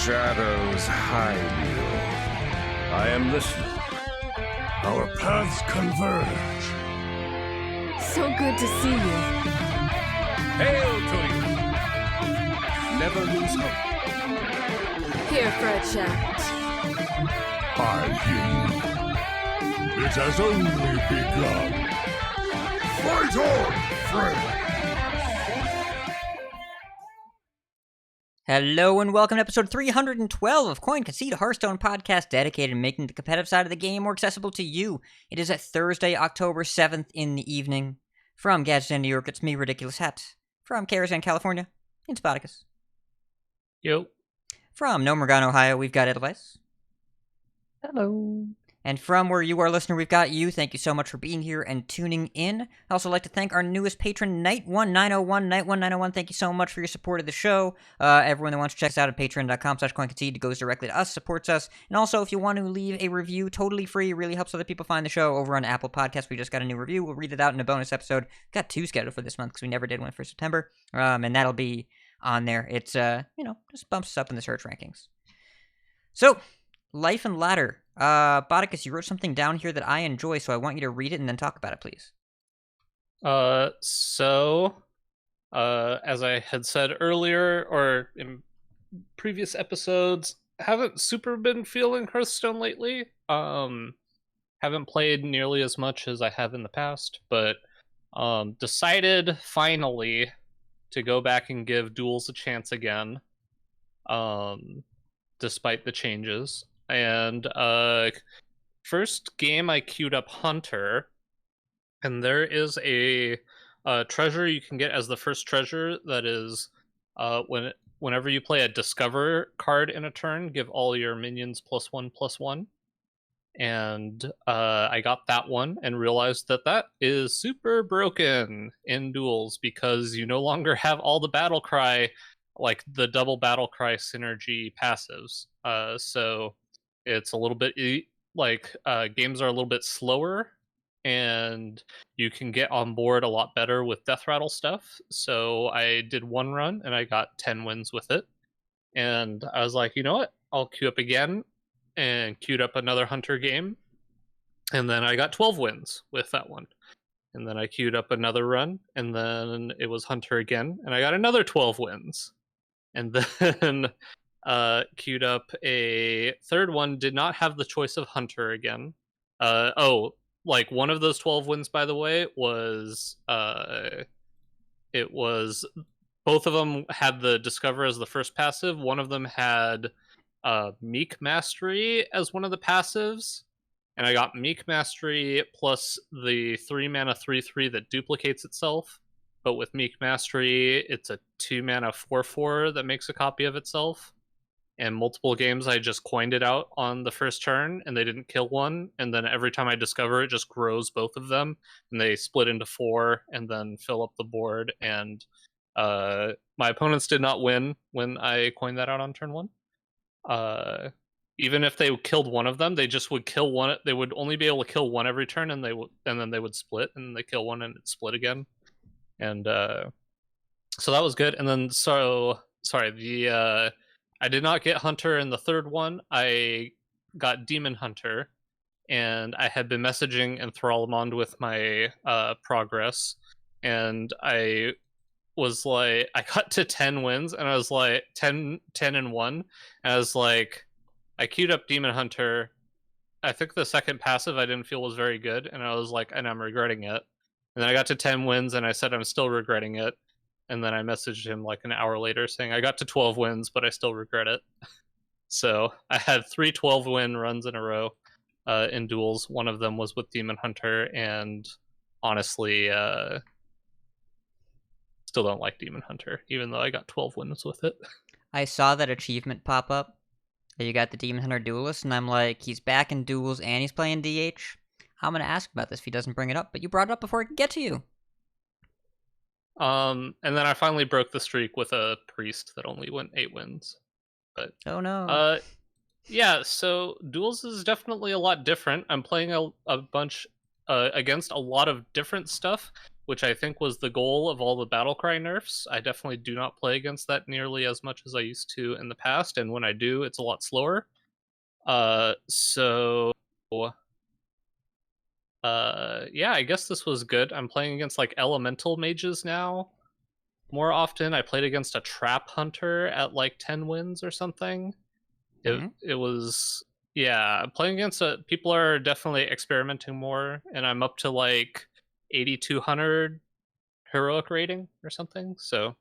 shadows hide you. I am listening. Our paths converge. So good to see you. Hail to you! Never lose hope. Here for a chat. I hear you. It has only begun. Fight on, friend! Hello and welcome to episode 312 of Concede, a Hearthstone podcast dedicated to making the competitive side of the game more accessible to you. It is at Thursday, October 7th in the evening. From Gadsden, New York, it's me, Ridiculous Hat. From Karazhan, California, it's Spartacus. Yo. From Nomergon, Ohio, we've got Edelweiss. Hello. And from where you are, listener, we've got you. Thank you so much for being here and tuning in. I also like to thank our newest patron, Night1901. Night1901, thank you so much for your support of the show. Everyone that wants to check us out at patreon.com/CoinConcede, it goes directly to us, supports us. And also, if you want to leave a review, totally free, really helps other people find the show over on Apple Podcasts. We just got a new review. We'll read it out in a bonus episode. Got 2 scheduled for this month because we never did one for September. And that'll be on there. It's, just bumps us up in the search rankings. So, Life and Ladder. Bodikus, you wrote something down here that I enjoy, so I want you to read it and then talk about it, please. As I had said earlier, or in previous episodes, haven't super been feeling Hearthstone lately. Haven't played nearly as much as I have in the past, but decided finally to go back and give duels a chance again, despite the changes. And first game I queued up Hunter, and there is a treasure you can get as the first treasure that is whenever you play a Discover card in a turn, give all your minions +1/+1. And I got that one and realized that that is super broken in duels because you no longer have all the battle cry, like the double battle cry synergy passives. So it's a little bit games are a little bit slower, and you can get on board a lot better with death rattle stuff. So I did one run and I got 10 wins with it, and I was like, you know what, I'll queue up again, and queued up another Hunter game, and then I got 12 wins with that one. And then I queued up another run, and then it was Hunter again, and I got another 12 wins. And then queued up a third one, did not have the choice of Hunter again. One of those 12 wins, by the way, was it was both of them had the Discover as the first passive. One of them had Meek Mastery as one of the passives, and I got Meek Mastery plus the 3-mana 3/3 that duplicates itself. But with Meek Mastery, it's a 2-mana 4/4 that makes a copy of itself. And multiple games, I just coined it out on the first turn, and they didn't kill one. And then every time I discover it, just grows both of them, and they split into 4, and then fill up the board. And my opponents did not win when I coined that out on turn 1. Even if they killed one of them, they just would kill one. They would only be able to kill one every turn, and then they would split, and they kill one, and it split again. And so that was good. And then I did not get Hunter in the third one. I got Demon Hunter, and I had been messaging Enthrallmond with my progress, and I was like, I got to 10 wins, and I was like 10 and 1, and I was like, I queued up Demon Hunter. I think the second passive I didn't feel was very good, and I was like, and I'm regretting it. And then I got to 10 wins, and I said I'm still regretting it. And then I messaged him like an hour later saying I got to 12 wins, but I still regret it. So I had 3 12-win runs in a row in duels. One of them was with Demon Hunter, and honestly, still don't like Demon Hunter, even though I got 12 wins with it. I saw that achievement pop up. You got the Demon Hunter Duelist, and I'm like, he's back in duels and he's playing DH. I'm going to ask about this if he doesn't bring it up, but you brought it up before I could get to you. And then I finally broke the streak with a priest that only went 8 wins. But oh no. Yeah, so duels is definitely a lot different. I'm playing a bunch against a lot of different stuff, which I think was the goal of all the Battlecry nerfs. I definitely do not play against that nearly as much as I used to in the past, and when I do, it's a lot slower. Yeah, I guess this was good. I'm playing against like elemental mages now more often. I played against a trap hunter at like 10 wins or something. It was, yeah, playing against people are definitely experimenting more, and I'm up to like 8200 heroic rating or something. So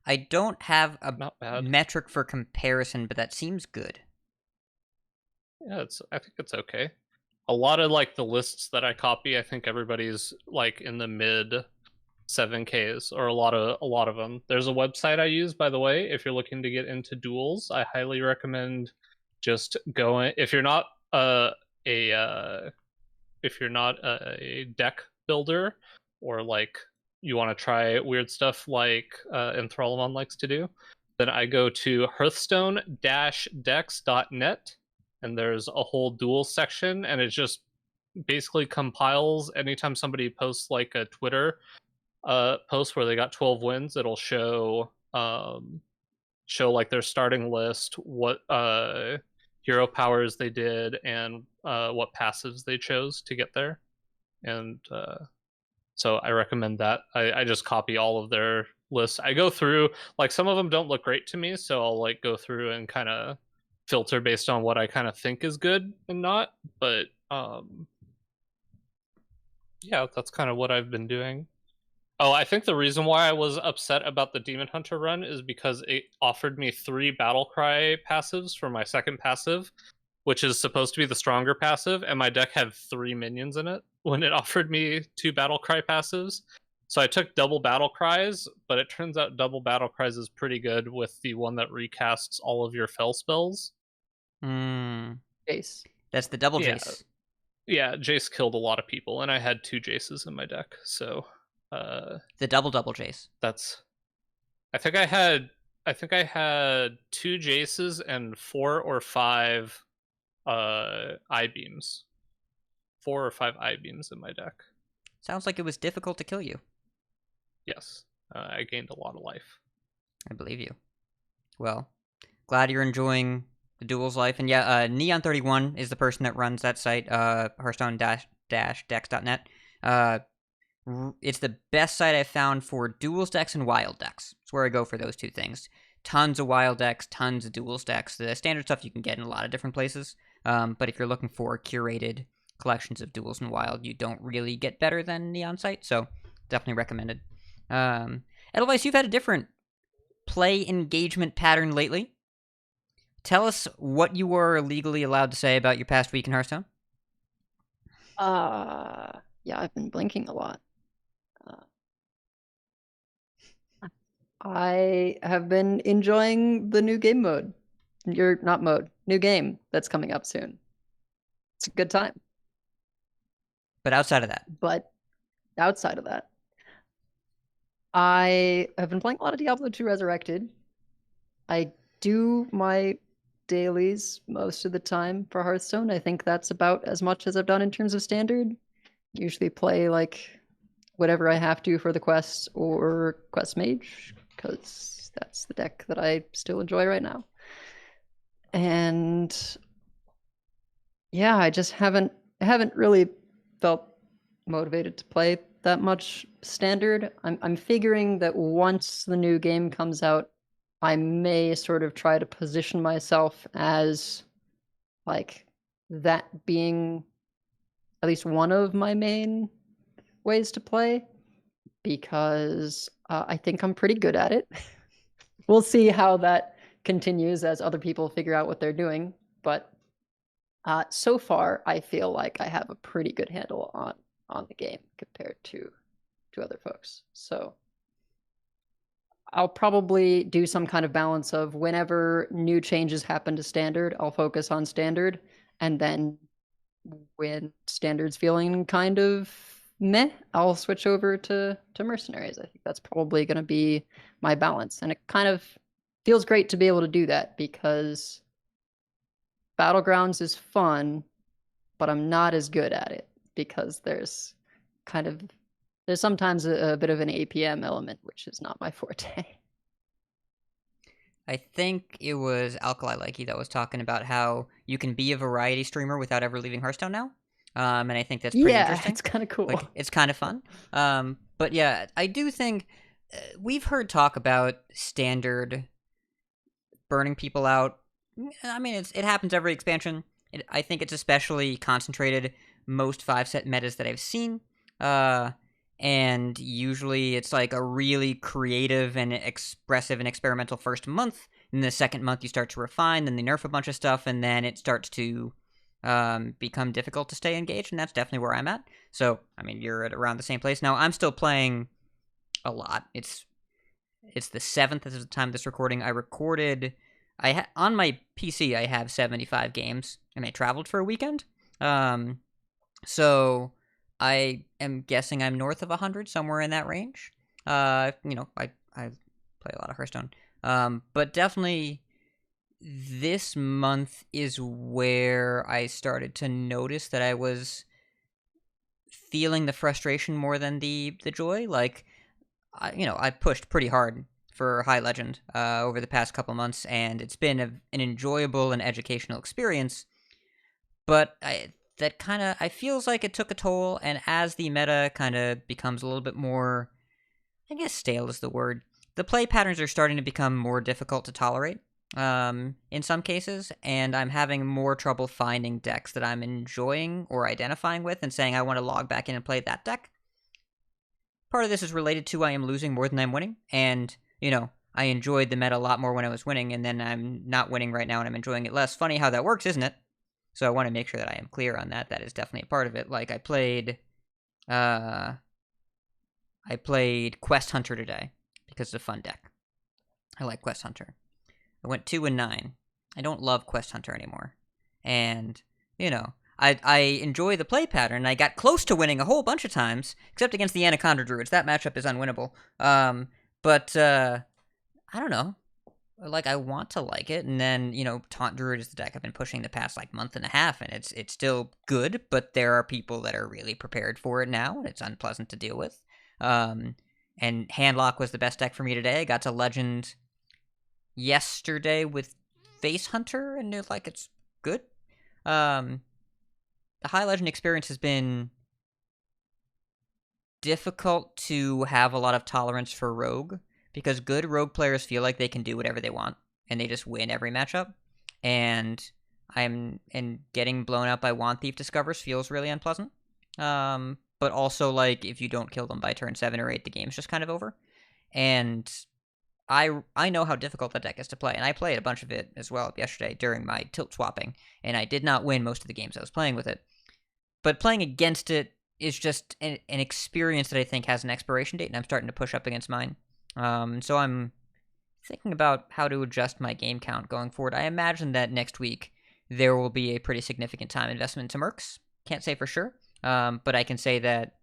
I don't have a not bad metric for comparison, but that seems good. Yeah, I think it's okay. A lot of like the lists that I copy, I think everybody's like in the mid 7Ks, or a lot of them. There's a website I use, by the way, if you're looking to get into duels. I highly recommend just going. If you're not a deck builder, or like you want to try weird stuff like Enthralmon likes to do, then I go to hearthstone-decks.net, and there's a whole duel section, and it just basically compiles anytime somebody posts like a Twitter post where they got 12 wins, it'll show like their starting list, what hero powers they did, and what passives they chose to get there. And so I recommend that. I just copy all of their lists. I go through, like, some of them don't look great to me, so I'll like go through and kind of filter based on what I kind of think is good and not. But yeah, that's kind of what I've been doing. Oh, I think the reason why I was upset about the Demon Hunter run is because it offered me 3 Battlecry passives for my second passive, which is supposed to be the stronger passive, and my deck had 3 minions in it when it offered me 2 Battlecry passives. So I took double Battlecries, but it turns out double Battlecries is pretty good with the one that recasts all of your fell spells. Jace. That's the double Jace. Yeah, Jace killed a lot of people, and I had 2 Jaces in my deck, so the double Jace. That's. I think I had 2 Jaces and 4 or 5 I-beams. 4 or 5 I-beams in my deck. Sounds like it was difficult to kill you. Yes, I gained a lot of life. I believe you. Well, glad you're enjoying the duels life. And yeah, Neon31 is the person that runs that site, hearthstone-decks.net. It's the best site I've found for duels decks and wild decks. It's where I go for those 2 things. Tons of wild decks, tons of duels decks. The standard stuff you can get in a lot of different places. But if you're looking for curated collections of duels and wild, you don't really get better than Neon site. So definitely recommended. Edelweiss, you've had a different play engagement pattern lately. Tell us what you were legally allowed to say about your past week in Hearthstone. Yeah, I've been blinking a lot. I have been enjoying the new game mode. New game that's coming up soon. It's a good time. But outside of that, I have been playing a lot of Diablo 2 Resurrected. I do my dailies most of the time for Hearthstone. I think that's about as much as I've done in terms of standard. Usually play like whatever I have to for the quest or quest mage, because that's the deck that I still enjoy right now. And yeah, I just haven't really felt motivated to play that much standard. I'm figuring that once the new game comes out, I may sort of try to position myself as like that being at least one of my main ways to play, because I think I'm pretty good at it. We'll see how that continues as other people figure out what they're doing. But so far, I feel like I have a pretty good handle on the game compared to other folks. So I'll probably do some kind of balance of whenever new changes happen to standard, I'll focus on standard, and then when standard's feeling kind of meh, I'll switch over to mercenaries. I think that's probably going to be my balance, and it kind of feels great to be able to do that, because Battlegrounds is fun, but I'm not as good at it because there's kind of There's sometimes a bit of an APM element, which is not my forte. I think it was Alkali Likey that was talking about how you can be a variety streamer without ever leaving Hearthstone now. And I think that's pretty interesting. It's kind of cool. Like, it's kind of fun. But yeah, I do think we've heard talk about standard burning people out. I mean, it happens every expansion. I think it's especially concentrated most 5-set metas that I've seen. And usually it's like a really creative and expressive and experimental first month. In the second month, you start to refine, then they nerf a bunch of stuff, and then it starts to become difficult to stay engaged, and that's definitely where I'm at. So, I mean, you're at around the same place. Now, I'm still playing a lot. It's the 7th at the time of this recording. I recorded... on my PC, I have 75 games, and I traveled for a weekend. So I am guessing I'm north of 100, somewhere in that range. I play a lot of Hearthstone. But definitely this month is where I started to notice that I was feeling the frustration more than the joy. Like, I pushed pretty hard for High Legend over the past couple months, and it's been an enjoyable and educational experience. But I feels like it took a toll, and as the meta kind of becomes a little bit more, I guess stale is the word, the play patterns are starting to become more difficult to tolerate in some cases, and I'm having more trouble finding decks that I'm enjoying or identifying with and saying I want to log back in and play that deck. Part of this is related to I am losing more than I'm winning, and, I enjoyed the meta a lot more when I was winning, and then I'm not winning right now and I'm enjoying it less. Funny how that works, isn't it? So I want to make sure that I am clear on that. That is definitely a part of it. Like, I played Quest Hunter today because it's a fun deck. I like Quest Hunter. I went 2-9. I don't love Quest Hunter anymore. And, I enjoy the play pattern, and I got close to winning a whole bunch of times, except against the Anaconda Druids. That matchup is unwinnable. But I don't know. Like, I want to like it, and then, Taunt Druid is the deck I've been pushing the past, month and a half, and it's still good, but there are people that are really prepared for it now, and it's unpleasant to deal with. And Handlock was the best deck for me today. I got to Legend yesterday with Face Hunter, and it's good. The High Legend experience has been difficult to have a lot of tolerance for Rogue, because good Rogue players feel like they can do whatever they want, and they just win every matchup. And getting blown up by Wand Thief Discovers feels really unpleasant. But also, if you don't kill them by turn 7 or 8, the game's just kind of over. And I know how difficult that deck is to play, and I played a bunch of it as well yesterday during my tilt swapping, and I did not win most of the games I was playing with it. But playing against it is just an experience that I think has an expiration date, and I'm starting to push up against mine. So I'm thinking about how to adjust my game count going forward. I imagine that next week there will be a pretty significant time investment into Mercs. Can't say for sure, but I can say that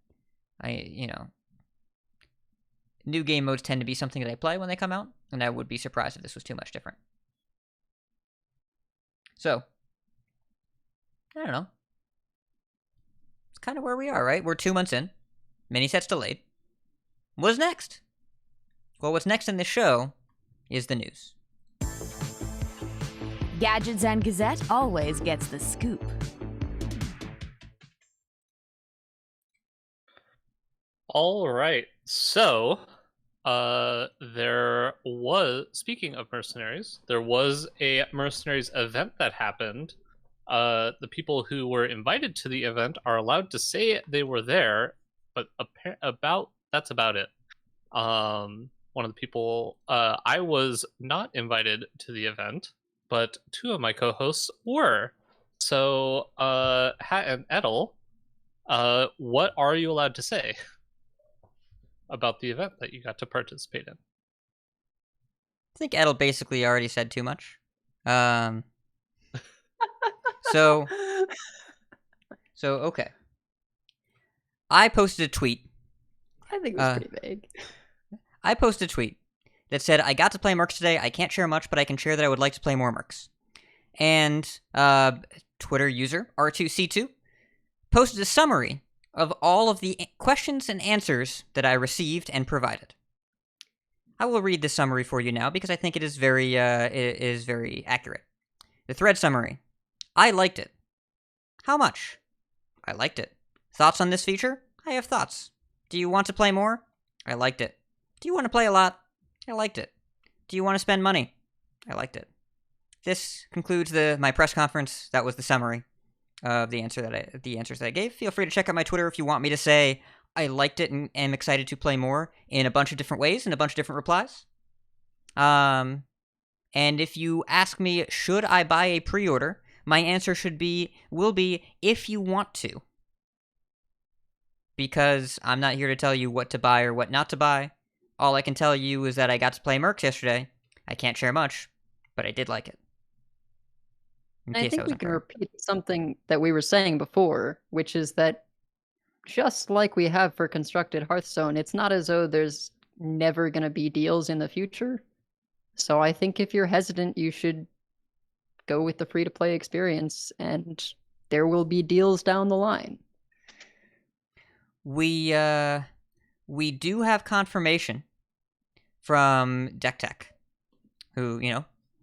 new game modes tend to be something that I play when they come out, and I would be surprised if this was too much different. So, I don't know. It's kind of where we are, right? We're 2 months in. Mini sets delayed. What's next? Well, what's next in this show is the news. Gadgets and Gazette always gets the scoop. All right. So, speaking of mercenaries, there was a mercenaries event that happened. The people who were invited to the event are allowed to say they were there, but that's about it. One of the people, I was not invited to the event, but 2 of my co-hosts were. So, Hat and Edel, what are you allowed to say about the event that you got to participate in? I think Edel basically already said too much. So okay. I posted a tweet. I think it was pretty vague. I posted a tweet that said, I got to play Mercs today. I can't share much, but I can share that I would like to play more Mercs. And Twitter user R2C2 posted a summary of all of the questions and answers that I received and provided. I will read the summary for you now because I think it is very accurate. The thread summary. I liked it. How much? I liked it. Thoughts on this feature? I have thoughts. Do you want to play more? I liked it. Do you want to play a lot? I liked it. Do you want to spend money? I liked it. This concludes my press conference. That was the summary of the answers that I gave. Feel free to check out my Twitter if you want me to say I liked it and am excited to play more in a bunch of different ways and a bunch of different replies. And if you ask me, should I buy a pre-order? My answer will be if you want to. Because I'm not here to tell you what to buy or what not to buy. All I can tell you is that I got to play Mercs yesterday. I can't share much, but I did like it. I think we can repeat something that we were saying before, which is that just like we have for Constructed Hearthstone, it's not as though there's never going to be deals in the future. So I think if you're hesitant, you should go with the free-to-play experience, and there will be deals down the line. We do have confirmation from Deck Tech, who,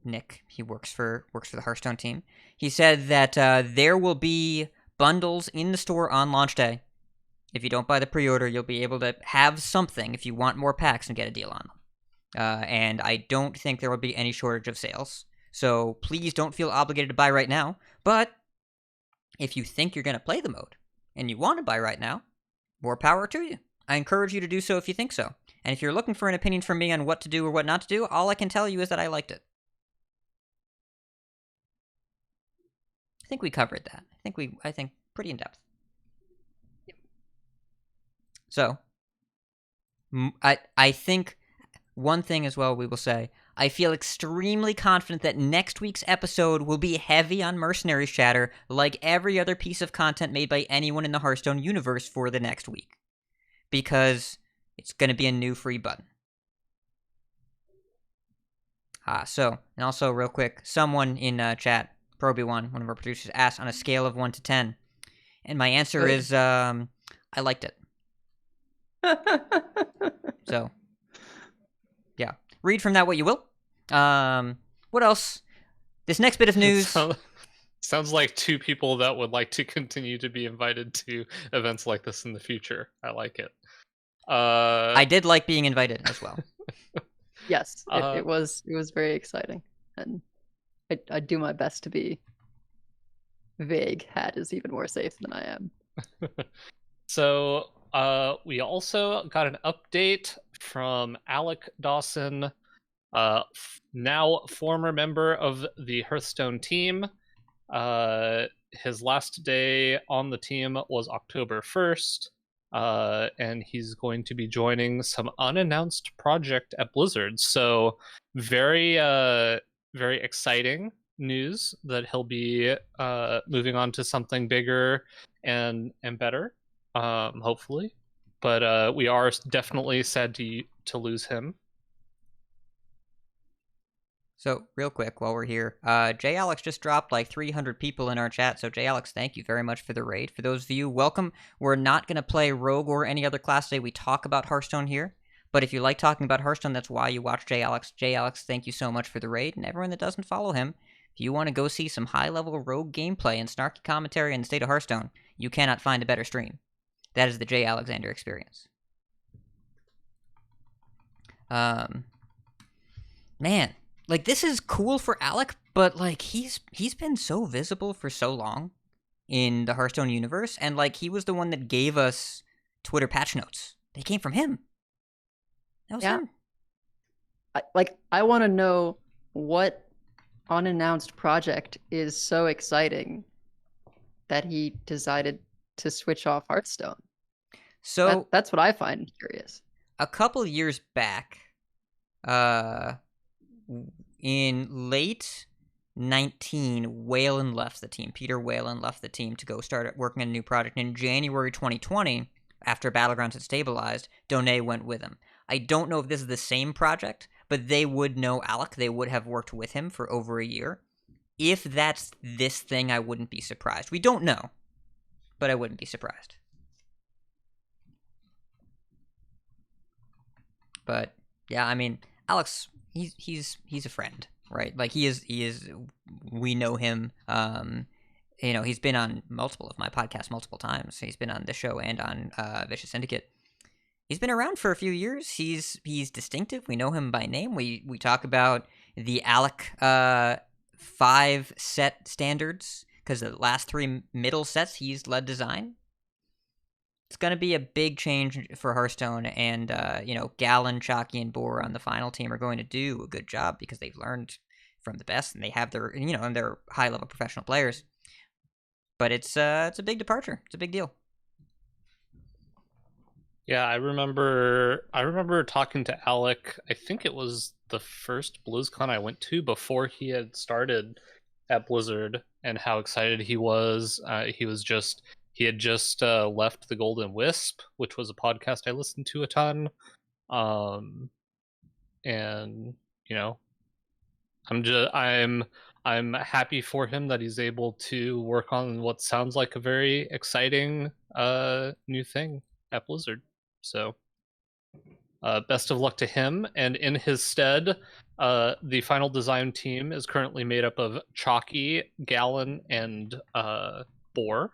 Nick, he works for the Hearthstone team. He said that there will be bundles in the store on launch day. If you don't buy the pre-order, you'll be able to have something if you want more packs and get a deal on them. And I don't think there will be any shortage of sales. So please don't feel obligated to buy right now. But if you think you're going to play the mode and you want to buy right now, more power to you. I encourage you to do so if you think so. And if you're looking for an opinion from me on what to do or what not to do, all I can tell you is that I liked it. I think we covered that. I think pretty in depth. So, I think one thing as well we will say, I feel extremely confident that next week's episode will be heavy on Mercenaries chatter, like every other piece of content made by anyone in the Hearthstone universe for the next week. Because it's going to be a new free button. And also real quick, someone in chat, Proby1, one of our producers, asked on a scale of 1 to 10. And my answer is, I liked it. So, yeah. Read from that what you will. What else? This next bit of news... Sounds like two people that would like to continue to be invited to events like this in the future. I like it. I did like being invited as well. Yes, it was very exciting, and I do my best to be vague. Hat is even more safe than I am. So we also got an update from Alec Dawson, now former member of the Hearthstone team. His last day on the team was October 1st. And he's going to be joining some unannounced project at Blizzard. So very, very exciting news that he'll be moving on to something bigger and better, hopefully. But we are definitely sad to lose him. So, real quick, while we're here, J. Alex just dropped like 300 people in our chat, so J. Alex, thank you very much for the raid. For those of you, welcome. We're not going to play Rogue or any other class today. We talk about Hearthstone here, but if you like talking about Hearthstone, that's why you watch J. Alex. J. Alex, thank you so much for the raid, and everyone that doesn't follow him, if you want to go see some high-level Rogue gameplay and snarky commentary in the state of Hearthstone, you cannot find a better stream. That is the J. Alexander experience. Man. Like, this is cool for Alec, but, like, he's been so visible for so long in the Hearthstone universe, and, like, he was the one that gave us Twitter patch notes. They came from him. That was him. I want to know what unannounced project is so exciting that he decided to switch off Hearthstone. So that's what I find curious. A couple years back, in late 19, Whalen left the team. Peter Whalen left the team to go start working on a new project. In January 2020, after Battlegrounds had stabilized, Donay went with him. I don't know if this is the same project, but they would know Alec. They would have worked with him for over a year. If that's this thing, I wouldn't be surprised. We don't know, but I wouldn't be surprised. But yeah, I mean, Alex, he's a friend, right? Like he is. We know him. He's been on multiple of my podcasts multiple times. He's been on this show and on Vicious Syndicate. He's been around for a few years. He's distinctive. We know him by name. We talk about the Alec 5 set standards because the last 3 middle sets he's led design. It's going to be a big change for Hearthstone, and Gallon, Chalky, and Boar on the final team are going to do a good job because they've learned from the best, and they have their and they're high level professional players. But it's a big departure. It's a big deal. Yeah, I remember talking to Alec. I think it was the first BlizzCon I went to before he had started at Blizzard, and how excited he was. He had just left the Golden Wisp, which was a podcast I listened to a ton. And I'm happy for him that he's able to work on what sounds like a very exciting new thing at Blizzard. So best of luck to him. And in his stead, the final design team is currently made up of Chalky, Gallon, and Boar.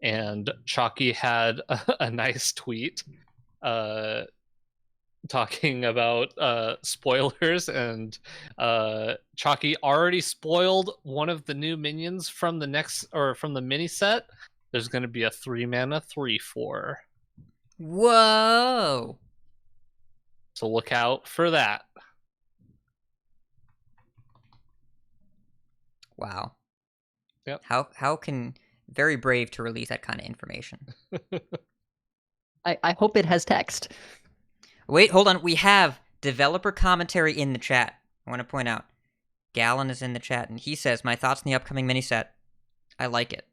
And Chalky had a nice tweet talking about spoilers, and Chalky already spoiled one of the new minions from the mini set. There's going to be a 3-mana 3/4. Whoa! So look out for that. Wow. Yep. How can very brave to release that kind of information. I hope it has text. Wait, hold on. We have developer commentary in the chat. I want to point out, Gallon is in the chat, and he says, "My thoughts on the upcoming mini set. I like it."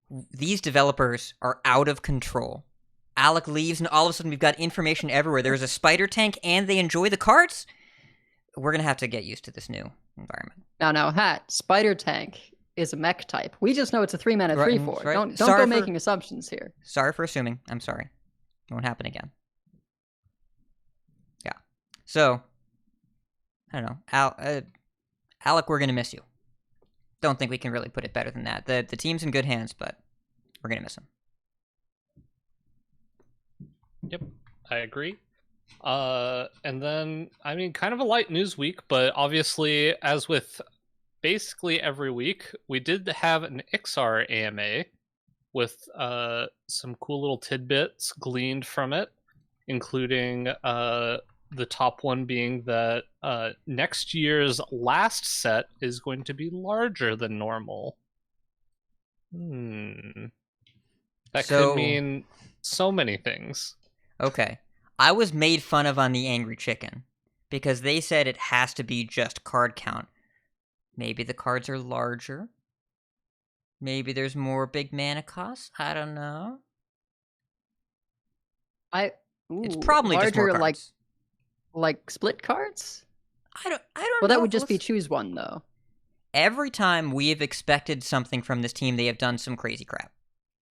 These developers are out of control. Alec leaves, and all of a sudden we've got information everywhere. There's a spider tank, and they enjoy the cards. We're gonna have to get used to this new environment. Now, Spider Tank is a mech type. We just know it's a 3-mana 3/4. Right. Don't Sorry go for making assumptions here. Sorry for assuming. I'm sorry. It won't happen again. Yeah. So, I don't know. Alec, we're gonna miss you. Don't think we can really put it better than that. The team's in good hands, but we're gonna miss him. Yep, I agree. And then, I mean, kind of a light news week, but obviously, as with basically every week, we did have an Iksar AMA with some cool little tidbits gleaned from it, including the top one being that next year's last set is going to be larger than normal. That could mean so many things. Okay. I was made fun of on the Angry Chicken because they said it has to be just card count. Maybe the cards are larger. Maybe there's more big mana costs. I don't know. It's probably just more cards. Like split cards? I don't know. Well, that would just be choose one, though. Every time we have expected something from this team, they have done some crazy crap.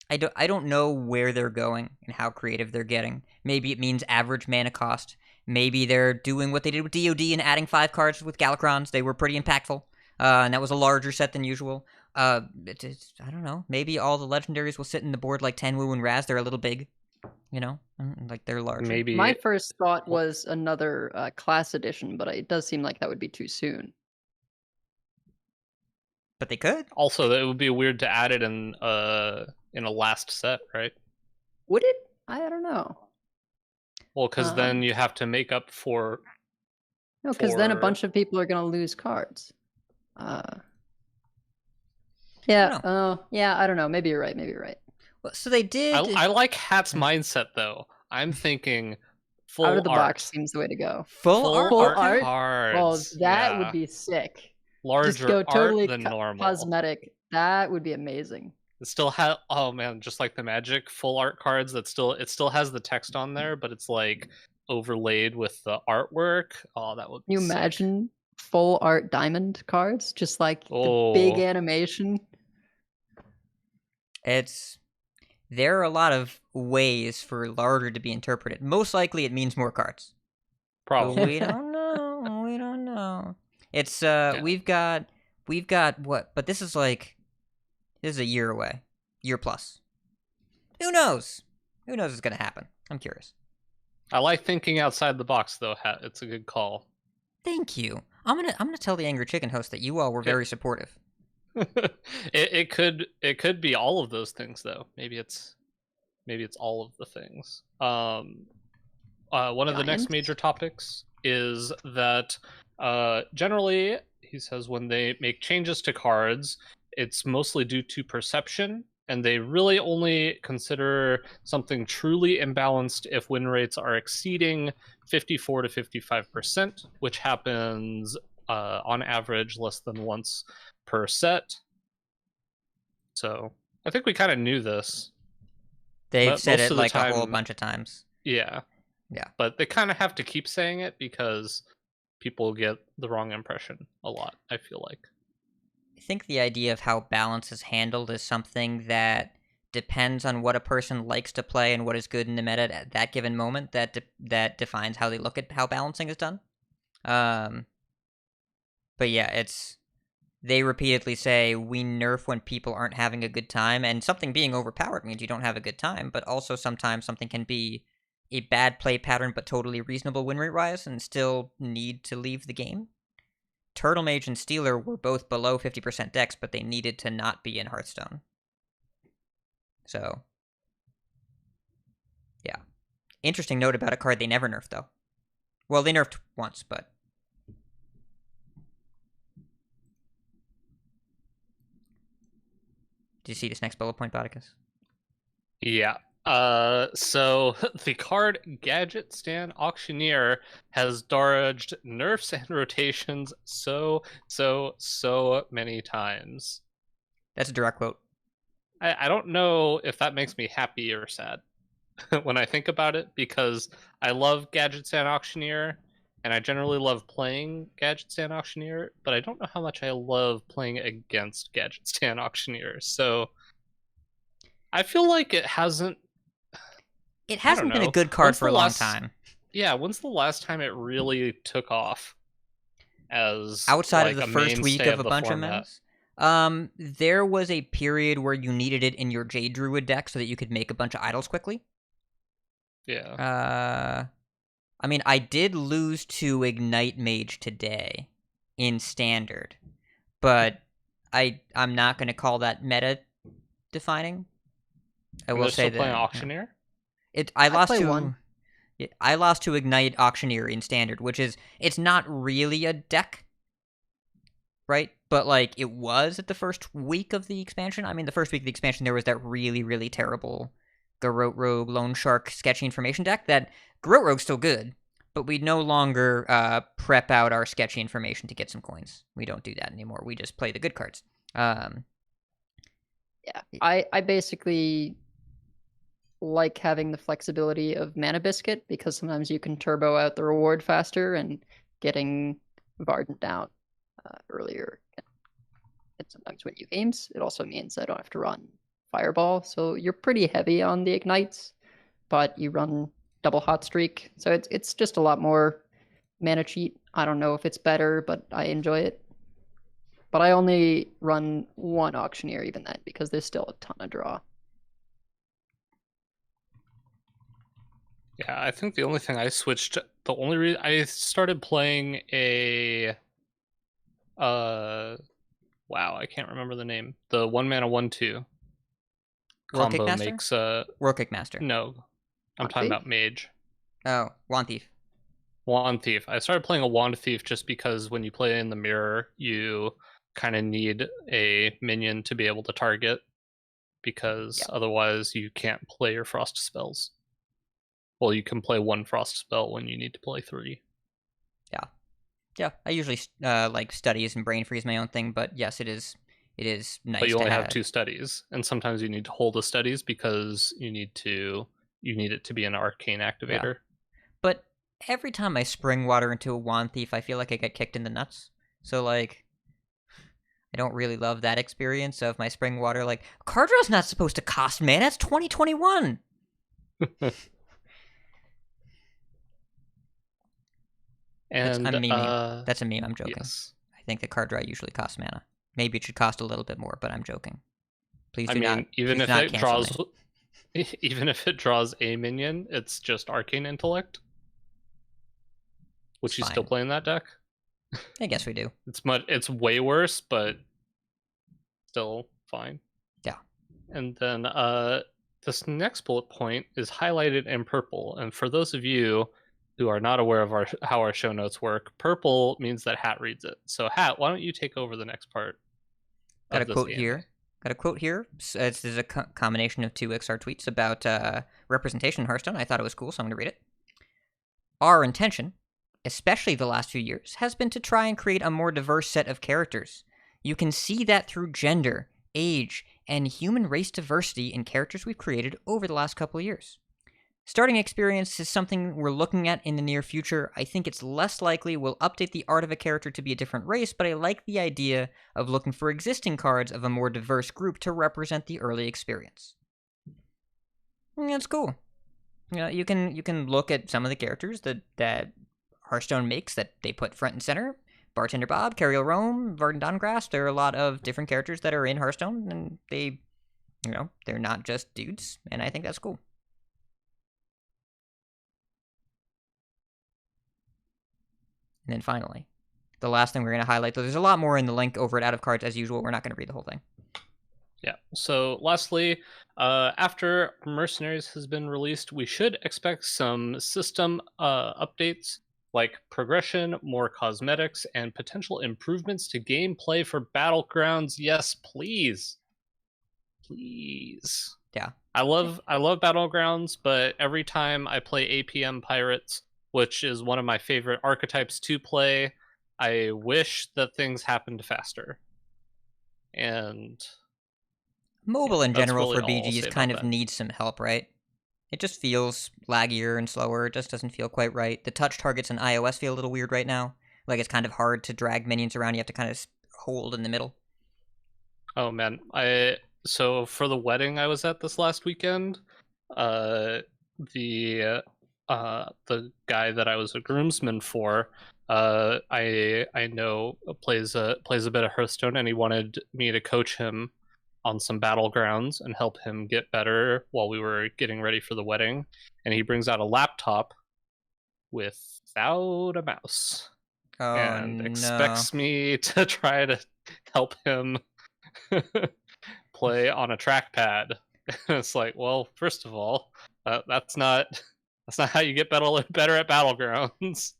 I don't know where they're going and how creative they're getting. Maybe it means average mana cost. Maybe they're doing what they did with DoD and adding 5 cards with Galakrons. They were pretty impactful, and that was a larger set than usual. I don't know. Maybe all the legendaries will sit in the board like Tenwu and Raz. They're a little big, like they're large. Maybe my first thought was another class edition, but it does seem like that would be too soon. But they could. Also, it would be weird to add it in a last set, right? Would it? I don't know. Well, because then you have to make up for. No, because then a bunch of people are going to lose cards. Yeah. I don't know. Maybe you're right. Well, so they did. I like Hat's mindset though. I'm thinking full out of the art. box seems the way to go. Full art cards. Well, that would be sick. Larger just go totally art than normal. Cosmetic. That would be amazing. It still has, oh man, just like the Magic full art cards. It still has the text on there, but it's like overlaid with the artwork. Oh, that would. Can you imagine full art diamond cards, just like the big animation? there are a lot of ways for larger to be interpreted. Most likely it means more cards. Probably. But we don't know. We don't know. It's we've got what? But this is a year away. Year plus. Who knows? Who knows what's gonna happen? I'm curious. I like thinking outside the box, though. It's a good call. Thank you. I'm gonna tell the Angry Chicken host that you all were very supportive. it could be all of those things, though. Maybe it's all of the things. One of the next major topics is that generally, he says, when they make changes to cards, it's mostly due to perception, and they really only consider something truly imbalanced if win rates are exceeding 54 to 55%, which happens on average less than once per set. So I think we kind of knew this. They've said it like time, a whole bunch of times. Yeah. But they kind of have to keep saying it because people get the wrong impression a lot, I feel like. I think the idea of how balance is handled is something that depends on what a person likes to play and what is good in the meta at that given moment. That defines how they look at how balancing is done. But yeah, they repeatedly say we nerf when people aren't having a good time, and something being overpowered means you don't have a good time. But also sometimes something can be a bad play pattern but totally reasonable win rate rise and still need to leave the game. Turtle Mage and Stealer were both below 50% dex, but they needed to not be in Hearthstone. So, yeah. Interesting note about a card they never nerfed, though. Well, they nerfed once, but... Did you see this next bullet point, Bauticus? Yeah. So the card Gadget Stand Auctioneer has dodged nerfs and rotations so many times. That's a direct quote. I don't know if that makes me happy or sad when I think about it, because I love Gadget Stand Auctioneer, and I generally love playing Gadget Stand Auctioneer, but I don't know how much I love playing against Gadget Stand Auctioneer. So I feel like it hasn't been a good card for a long time. Yeah, when's the last time it really took off as outside like of the first week of a bunch of metas? There was a period where you needed it in your Jade Druid deck so that you could make a bunch of idols quickly. Yeah. I mean, I did lose to Ignite Mage today in Standard, but I'm not going to call that meta defining. I will say that playing Auctioneer. I lost to Ignite Auctioneer in Standard, which is it's not really a deck, right? But like it was at the first week of the expansion. I mean, the first week of the expansion, there was that really, really terrible Garrote Rogue Lone Shark sketchy information deck. That Garrote Rogue's still good, but we no longer prep out our sketchy information to get some coins. We don't do that anymore. We just play the good cards. Yeah, I basically like having the flexibility of Mana Biscuit because sometimes you can turbo out the reward faster, and getting Varden down earlier can sometimes win you games. It also means I don't have to run Fireball, so you're pretty heavy on the ignites, but you run double hot streak, so it's just a lot more mana cheat. I don't know if it's better, but I enjoy it. But I only run one Auctioneer even then because there's still a ton of draw. Yeah, I think the only thing I switched, the only reason I started playing a, wow, I can't remember the name. The 1-mana 1/2 combo makes World Kickmaster. No, I'm talking about Mage. Oh, Wand Thief. Wand Thief. I started playing a Wand Thief just because when you play in the mirror, you kind of need a minion to be able to target, because otherwise you can't play your frost spells. Well, you can play one frost spell when you need to play 3. Yeah. I usually like studies and brain freeze my own thing, but yes, it is nice. But you only have 2 studies, and sometimes you need to hold the studies because you need it to be an arcane activator. Yeah. But every time I spring water into a Wand Thief, I feel like I get kicked in the nuts. So like, I don't really love that experience of my spring water. Like, card draw's not supposed to cost mana. It's 2021. And I'm memeing. That's a meme. I'm joking. yes. I think the card draw usually costs mana. Maybe it should cost a little bit more, but I'm joking. Please I do mean, not. even please if do not it cancel draws, me. even if it draws a minion, it's just Arcane Intellect. Which It's you still fine. play in that deck? I guess we do. It's way worse, but still fine. Yeah. And then this next bullet point is highlighted in purple. And for those of you who are not aware of how our show notes work, purple means that Hat reads it. So Hat, why don't you take over the next part? Got a of this quote AMA? here. Got a quote here. This is a combination of 2 Iksar tweets about representation in Hearthstone. I thought it was cool, so I'm going to read it. Our intention, especially the last few years, has been to try and create a more diverse set of characters. You can see that through gender, age, and human race diversity in characters we've created over the last couple of years. Starting experience is something we're looking at in the near future. I think it's less likely we'll update the art of a character to be a different race, but I like the idea of looking for existing cards of a more diverse group to represent the early experience. That's cool. You know, you can look at some of the characters that Hearthstone makes that they put front and center. Bartender Bob, Cariel Rome, Varden Dongrass. There are a lot of different characters that are in Hearthstone, and they're not just dudes, and I think that's cool. And then finally, the last thing we're going to highlight, though there's a lot more in the link over at Out of Cards as usual. We're not going to read the whole thing. Yeah. So lastly, after Mercenaries has been released, we should expect some system updates like progression, more cosmetics, and potential improvements to gameplay for Battlegrounds. Yes, please. Please. Yeah. I love Battlegrounds, but every time I play APM Pirates, which is one of my favorite archetypes to play, I wish that things happened faster. And Mobile in that's general really for all I'll say BGs about kind of that. needs some help, right? It just feels laggier and slower. It just doesn't feel quite right. The touch targets on iOS feel a little weird right now. Like, it's kind of hard to drag minions around. You have to kind of hold in the middle. Oh man, so for the wedding I was at this last weekend, the guy that I was a groomsman for, I know plays a bit of Hearthstone, and he wanted me to coach him on some Battlegrounds and help him get better while we were getting ready for the wedding. And he brings out a laptop without a mouse Oh, and no. expects me to try to help him play on a trackpad. It's like, well, first of all, that's not how you get better at Battlegrounds,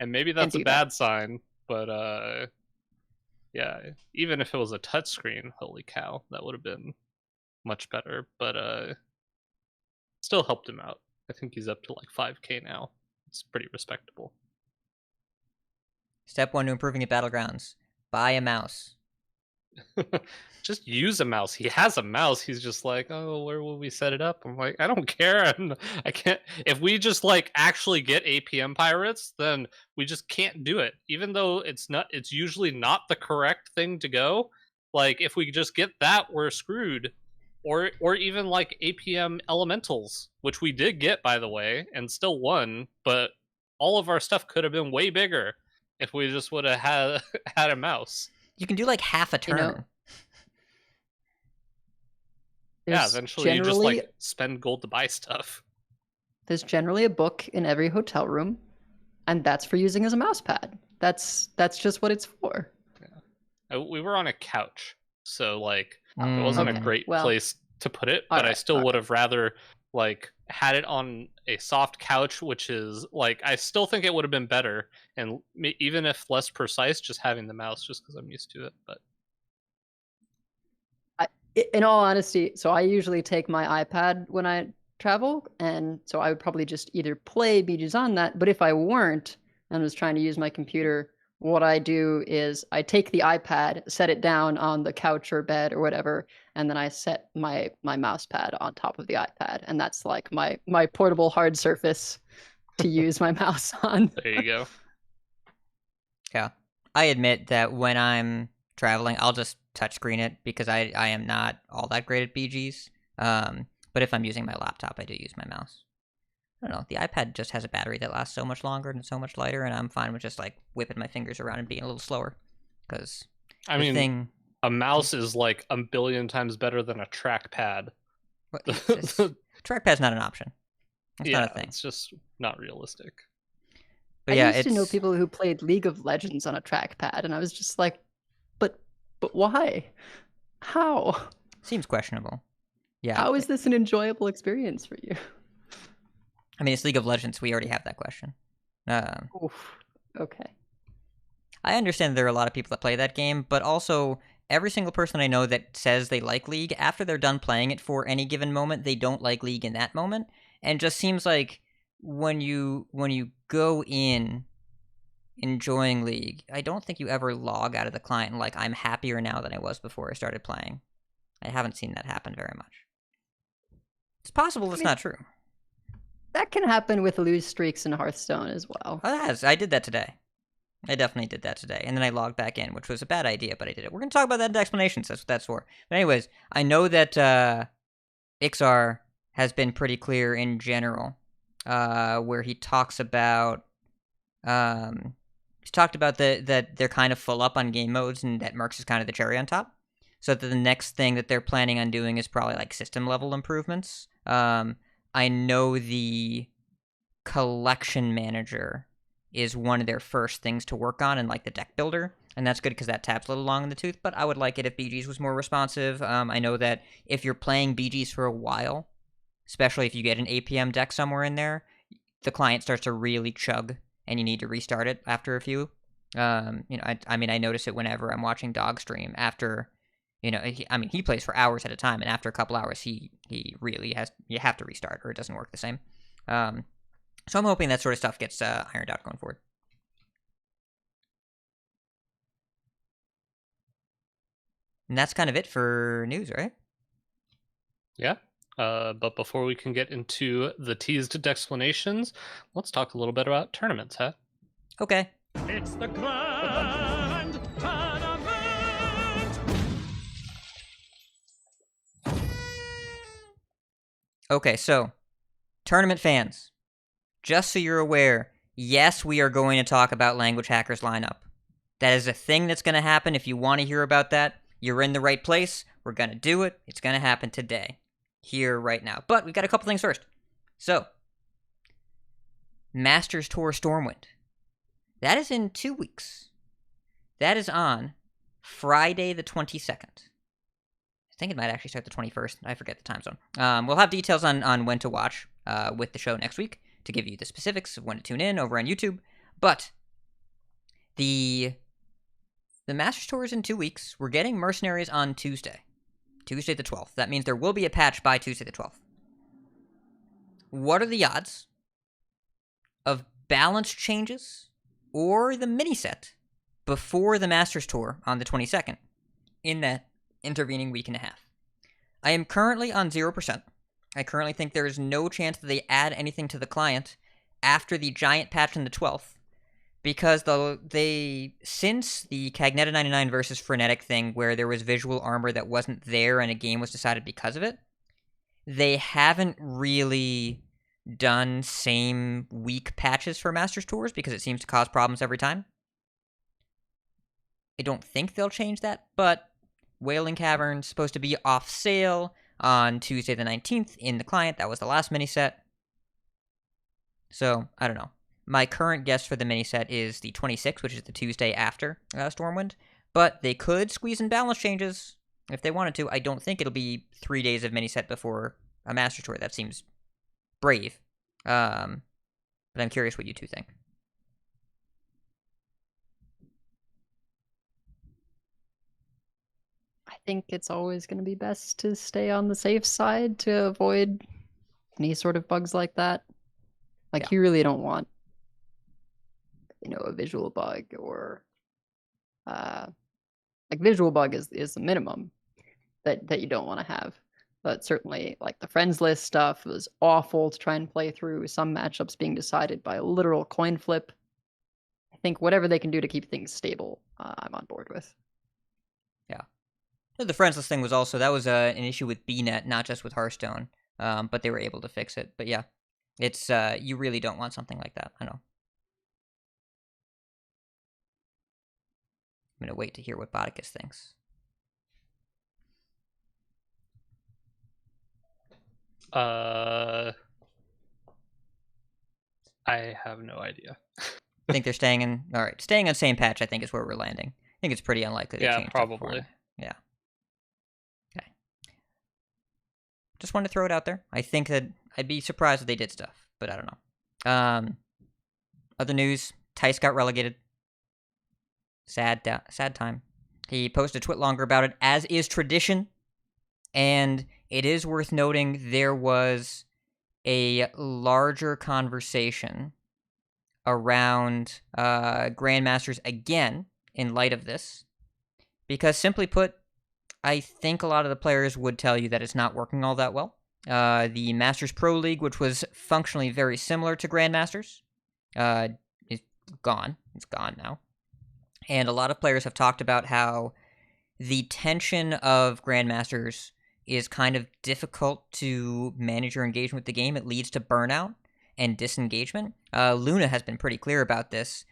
and maybe that's a bad sign. But yeah, even if it was a touchscreen, holy cow, that would have been much better. But still helped him out. I think he's up to like 5K now. It's pretty respectable. Step 1 to improving at Battlegrounds. Buy a mouse. Just use a mouse. He has a mouse. He's just like, oh, where will we set it up? I'm like, I don't care. I can't. If we just like actually get APM Pirates, then we just can't do it. Even though it's usually not the correct thing to go. Like, if we just get that, we're screwed. Or even like APM Elementals, which we did get, by the way, and still won. But all of our stuff could have been way bigger if we just would have had a mouse. You can do like half a turn. Yeah, eventually you just like spend gold to buy stuff. There's generally a book in every hotel room, and that's for using as a mouse pad. That's just what it's for. Yeah. We were on a couch, so like it wasn't a great place to put it, but I still would have rather like had it on a soft couch, which is like, I still think it would have been better, and even if less precise, just having the mouse, just because I'm used to it. But in all honesty, so I usually take my iPad when I travel, and so I would probably just either play BGs on that, but if I weren't and was trying to use my computer, what I do is I take the iPad, set it down on the couch or bed or whatever, and then I set my mouse pad on top of the iPad, and that's like my portable hard surface to use my mouse on. There you go. Yeah. I admit that when I'm traveling, I'll just touchscreen it because I am not all that great at BGs. But if I'm using my laptop, I do use my mouse. I don't know. The iPad just has a battery that lasts so much longer and so much lighter, and I'm fine with just like whipping my fingers around and being a little slower. Because a mouse is like a billion times better than a trackpad. Trackpad's not an option. It's not a thing. It's just not realistic. But yeah, I used to know people who played League of Legends on a trackpad, and I was just like, but why? How? Seems questionable. Yeah. How is this an enjoyable experience for you? I mean, it's League of Legends. We already have that question. Oof. Okay. I understand there are a lot of people that play that game, but also every single person I know that says they like League, after they're done playing it for any given moment, they don't like League in that moment. And it just seems like when you go in enjoying League, I don't think you ever log out of the client and like, I'm happier now than I was before I started playing. I haven't seen that happen very much. It's possible it's not true. That can happen with lose streaks in Hearthstone as well. Oh, it has. I did that today. I definitely did that today. And then I logged back in, which was a bad idea, but I did it. We're going to talk about that in Decksplanations. That's what that's for. But anyways, I know that Iksar has been pretty clear in general, where he talks about that they're kind of full up on game modes and that Mercs is kind of the cherry on top. So that the next thing that they're planning on doing is probably like system level improvements. I know the collection manager is one of their first things to work on, and like the deck builder, and that's good because that tab's a little long in the tooth, but I would like it if BGs was more responsive. I know that if you're playing BGs for a while, especially if you get an APM deck somewhere in there, the client starts to really chug, and you need to restart it after a few. I notice it whenever I'm watching Dog stream after... he plays for hours at a time, and after a couple hours, he really you have to restart, or it doesn't work the same. So I'm hoping that sort of stuff gets ironed out going forward. And that's kind of it for news, right? Yeah. But before we can get into the teased Decksplanations, let's talk a little bit about tournaments, huh? Okay. It's the grand tournament! Okay, so, tournament fans, just so you're aware, yes, we are going to talk about Language Hackers lineup. That is a thing that's going to happen. If you want to hear about that, you're in the right place. We're going to do it. It's going to happen today, here, right now. But we've got a couple things first. So, Masters Tour Stormwind. That is in 2 weeks. That is on Friday the 22nd. I think it might actually start the 21st. I forget the time zone. We'll have details on when to watch with the show next week to give you the specifics of when to tune in over on YouTube. But the Masters Tour is in 2 weeks. We're getting Mercenaries on Tuesday the 12th. That means there will be a patch by Tuesday the 12th. What are the odds of balance changes or the mini set before the Masters Tour on the 22nd in that intervening week and a half? I am currently on 0%. I currently think there is no chance that they add anything to the client after the giant patch on the 12th, because since the Cagnetta 99 versus Frenetic thing where there was visual armor that wasn't there and a game was decided because of it, they haven't really done same week patches for Masters Tours because it seems to cause problems every time. I don't think they'll change that, but Wailing Cavern's supposed to be off sale on Tuesday the 19th in the client. That was the last mini set. So, I don't know. My current guess for the mini set is the 26th, which is the Tuesday after Stormwind. But they could squeeze in balance changes if they wanted to. I don't think it'll be 3 days of mini set before a Master Tour. That seems brave. But I'm curious what you two think. I think it's always going to be best to stay on the safe side to avoid any sort of bugs like that. Like, you really don't want, a visual bug or, visual bug is the minimum that you don't want to have. But certainly, like, the friends list stuff was awful to try and play through. Some matchups being decided by a literal coin flip. I think whatever they can do to keep things stable, I'm on board with. Yeah. The friends list thing was also, that was an issue with BNet, not just with Hearthstone, but they were able to fix it. But yeah, it's you really don't want something like that. I know. I'm going to wait to hear what Bodicus thinks. I have no idea. I think they're staying in. All right, staying on same patch, I think, is where we're landing. I think it's pretty unlikely to change. Probably. Yeah. Okay. Just wanted to throw it out there. I think that I'd be surprised if they did stuff, but I don't know. Other news: Thijs got relegated. Sad time. He posted a tweet longer about it, as is tradition. And it is worth noting there was a larger conversation around Grandmasters again in light of this. Because simply put, I think a lot of the players would tell you that it's not working all that well. The Masters Pro League, which was functionally very similar to Grandmasters, is gone. It's gone now. And a lot of players have talked about how the tension of Grandmasters is kind of difficult to manage your engagement with the game. It leads to burnout and disengagement. Luna has been pretty clear about this,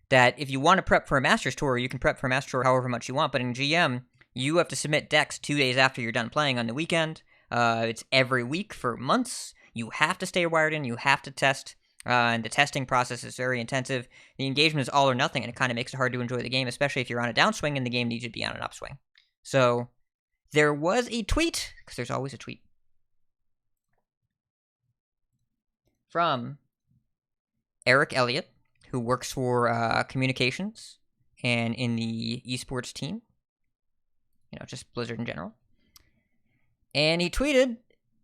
that if you want to prep for a Masters Tour, you can prep for a Masters Tour however much you want, but in GM, you have to submit decks 2 days after you're done playing on the weekend. It's every week for months. You have to stay wired in, you have to test, and the testing process is very intensive. The engagement is all or nothing, and it kind of makes it hard to enjoy the game, especially if you're on a downswing and the game needs you to be on an upswing. So there was a tweet, because there's always a tweet, from Eric Elliott, who works for communications and in the esports team, just Blizzard in general. And he tweeted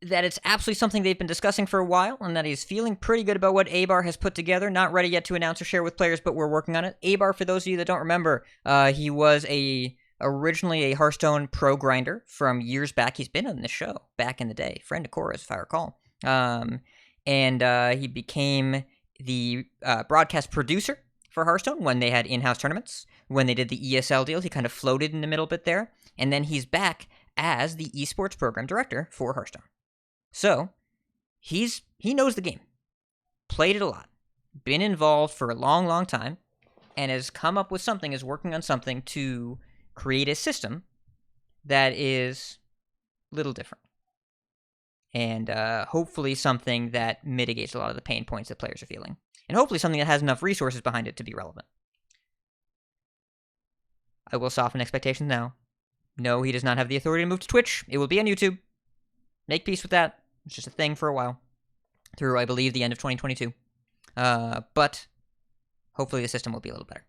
that it's absolutely something they've been discussing for a while, and that he's feeling pretty good about what Abar has put together. Not ready yet to announce or share with players, but we're working on it. Abar, for those of you that don't remember, he was originally a Hearthstone pro grinder from years back. He's been on this show back in the day, friend of Cora's, if I recall. And he became the broadcast producer for Hearthstone when they had in-house tournaments. When they did the ESL deals, he kind of floated in the middle bit there. And then he's back as the esports program director for Hearthstone. So, he knows the game. Played it a lot. Been involved for a long, long time. And has come up with something, is working on something to create a system that is a little different. And hopefully something that mitigates a lot of the pain points that players are feeling. And hopefully something that has enough resources behind it to be relevant. I will soften expectations now. No, he does not have the authority to move to Twitch. It will be on YouTube. Make peace with that. It's just a thing for a while. Through, I believe, the end of 2022. But hopefully the system will be a little better.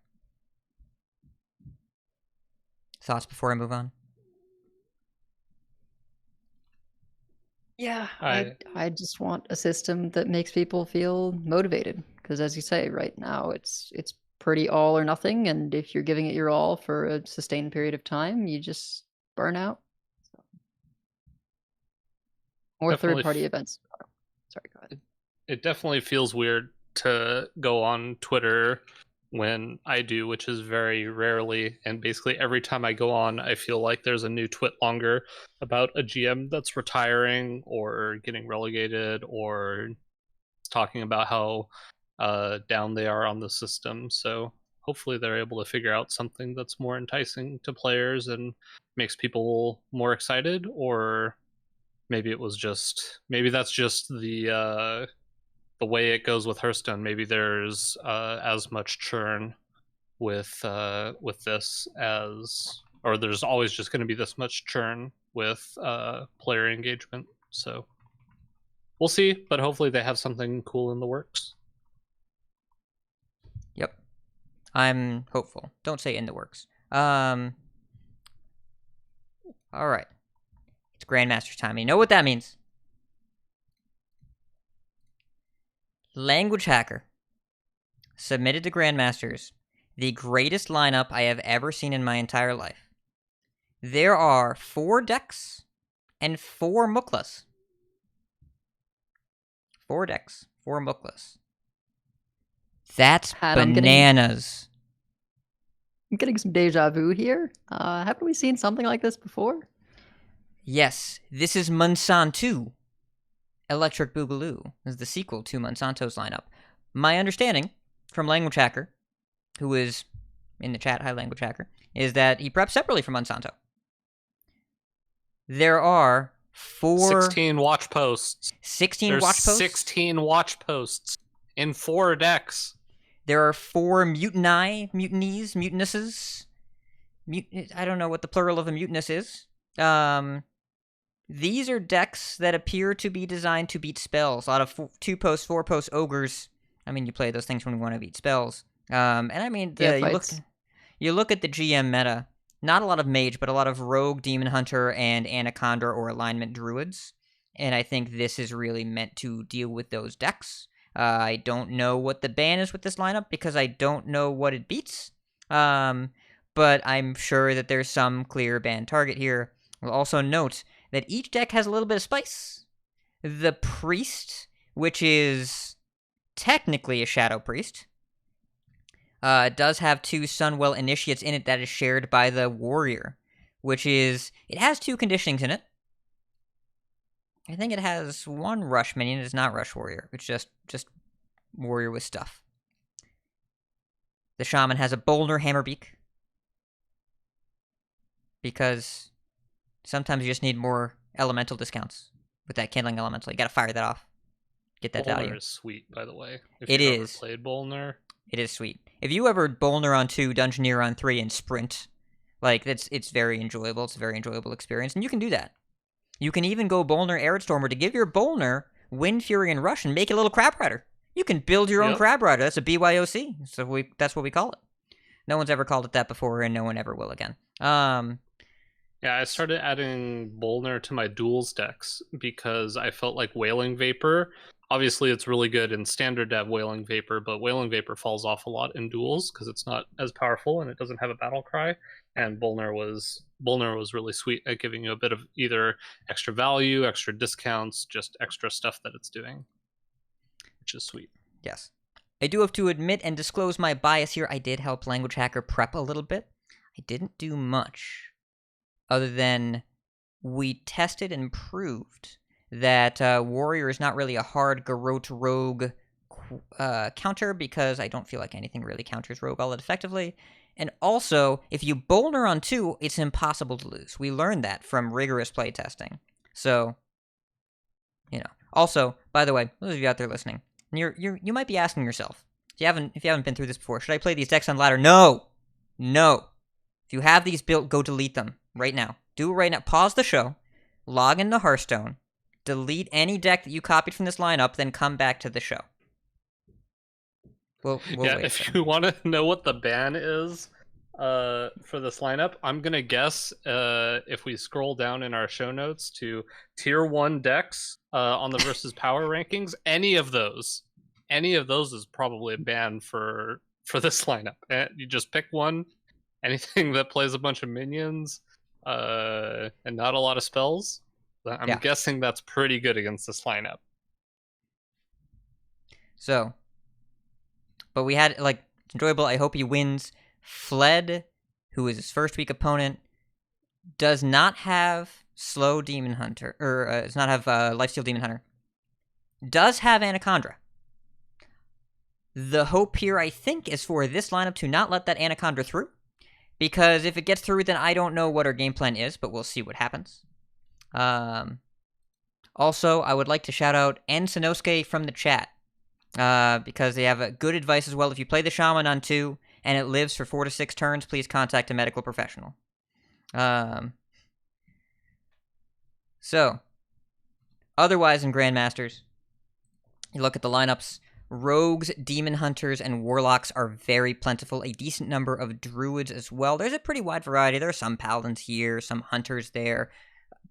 Thoughts before I move on? Yeah, I just want a system that makes people feel motivated. Because as you say, right now it's pretty all or nothing, and if you're giving it your all for a sustained period of time, you just burn out. Or third-party events. Sorry, go ahead. It definitely feels weird to go on Twitter when I do, which is very rarely, and basically every time I go on, I feel like there's a new twit longer about a GM that's retiring or getting relegated or talking about how down they are on the system. So hopefully they're able to figure out something that's more enticing to players and makes people more excited, or maybe that's just the way it goes with Hearthstone. Maybe there's as much churn with this or there's always just going to be this much churn with player engagement. So we'll see, but hopefully they have something cool in the works. Yep. I'm hopeful. Don't say in the works. All right. It's Grandmasters time. You know what that means. Language Hacker submitted to Grandmasters the greatest lineup I have ever seen in my entire life. There are 4 decks and 4 Muklas. 4 decks, 4 Muklas. That's bananas. getting some deja vu here. Haven't we seen something like this before? Yes, this is Monsanto. Electric Boogaloo is the sequel to Monsanto's lineup. My understanding from Language Hacker, who is in the chat, hi Language Hacker, is that he preps separately from Monsanto. There are 16 watch posts. 16 There's watch posts? 16 watch posts in 4 decks. There are 4 mutinees. I don't know what the plural of a mutinous is. These are decks that appear to be designed to beat spells. A lot of 2-post, 4-post ogres. I mean, you play those things when you want to beat spells. And I mean, you look at the GM meta. Not a lot of mage, but a lot of rogue, demon hunter, and anaconda or alignment druids. And I think this is really meant to deal with those decks. I don't know what the ban is with this lineup because I don't know what it beats. But I'm sure that there's some clear ban target here. We'll also note that each deck has a little bit of spice. The Priest, which is technically a Shadow Priest, does have 2 Sunwell Initiates in it that is shared by the Warrior, which is... It has 2 conditionings in it. I think it has 1 Rush minion. It's not Rush Warrior. It's just Warrior with stuff. The Shaman has a Boulder Hammerbeak, because sometimes you just need more elemental discounts with that Kindling Elemental. You gotta fire that off. Get that Bolner value. is sweet, by the way. If It you've is. Ever played Bolner. It is sweet. If you ever Bolner on 2, Dungeoneer on 3, and sprint, like, it's very enjoyable. It's a very enjoyable experience, and you can do that. You can even go Bolner Aerodstormer to give your Bolner Wind Fury and Rush and make a little Crab Rider. You can build your own Crab Rider. That's a BYOC. So that's what we call it. No one's ever called it that before, and no one ever will again. Yeah, I started adding Bolner to my duels decks because I felt like Wailing Vapor. Obviously, it's really good in standard to have Wailing Vapor, but Wailing Vapor falls off a lot in duels because it's not as powerful and it doesn't have a battle cry. And Bolner was really sweet at giving you a bit of either extra value, extra discounts, just extra stuff that it's doing, which is sweet. Yes. I do have to admit and disclose my bias here. I did help Language Hacker prep a little bit. I didn't do much, other than we tested and proved that Warrior is not really a hard Garrote Rogue counter, because I don't feel like anything really counters Rogue all that effectively. And also, if you Bolner on 2, it's impossible to lose. We learned that from rigorous playtesting. So, you know. Also, by the way, those of you out there listening, you might be asking yourself, if you haven't been through this before, should I play these decks on ladder? No! If you have these built, go delete them right now. Do it right now. Pause the show, log into Hearthstone, delete any deck that you copied from this lineup, then come back to the show. We'll yeah, wait if you want to know what the ban is for this lineup, I'm going to guess if we scroll down in our show notes to tier 1 decks on the versus power rankings, any of those is probably a ban for this lineup. You just pick one, anything that plays a bunch of minions and not a lot of spells. I'm guessing that's pretty good against this lineup. So, but we had, like, it's enjoyable. I hope he wins. Fled, who is his first week opponent, does not have Slow Demon Hunter, or does not have Lifesteal Demon Hunter. Does have Anaconda. The hope here, I think, is for this lineup to not let that Anaconda through, because if it gets through, then I don't know what our game plan is, but we'll see what happens. Also, I would like to shout out Ensinosuke from the chat, because they have good advice as well. If you play the Shaman on 2 and it lives for 4 to 6 turns, please contact a medical professional. So, otherwise in Grandmasters, you look at the lineups. Rogues, Demon Hunters, and Warlocks are very plentiful. A decent number of Druids as well. There's a pretty wide variety. There are some Paladins here, some Hunters there.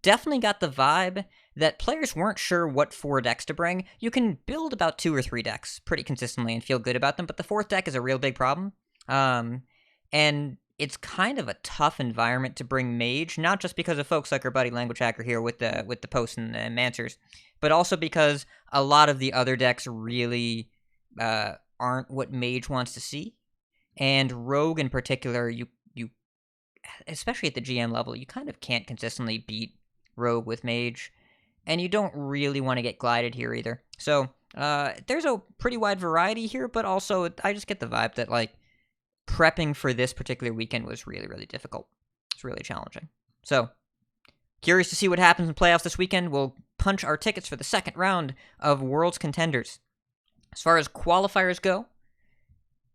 Definitely got the vibe that players weren't sure what 4 decks to bring. You can build about 2 or 3 decks pretty consistently and feel good about them, but the 4th deck is a real big problem. And it's kind of a tough environment to bring Mage, not just because of folks like our buddy Language Hacker here with the posts and the Mancers, but also because a lot of the other decks really aren't what Mage wants to see. And Rogue in particular, you especially at the GM level, you kind of can't consistently beat Rogue with Mage, and you don't really want to get glided here either. So there's a pretty wide variety here, but also I just get the vibe that like prepping for this particular weekend was really, really difficult. It's really challenging. So curious to see what happens in playoffs this weekend. We'll punch our tickets for the second round of World's Contenders. As far as qualifiers go,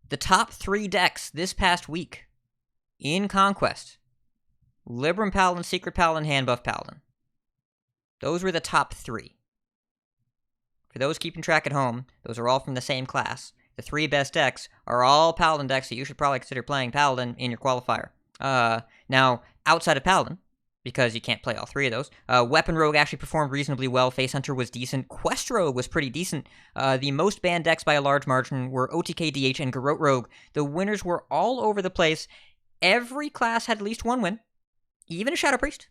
the top 3 decks this past week in Conquest: Libram Paladin, Secret Paladin, Hand Buff Paladin. Those were the top 3. For those keeping track at home, those are all from the same class. The 3 best decks are all Paladin decks, so you should probably consider playing Paladin in your qualifier. Now, outside of Paladin, because you can't play all 3 of those, Weapon Rogue actually performed reasonably well. Face Hunter was decent. Quest Rogue was pretty decent. The most banned decks by a large margin were OTK, DH, and Garrote Rogue. The winners were all over the place. Every class had at least 1 win. Even a Shadow Priest.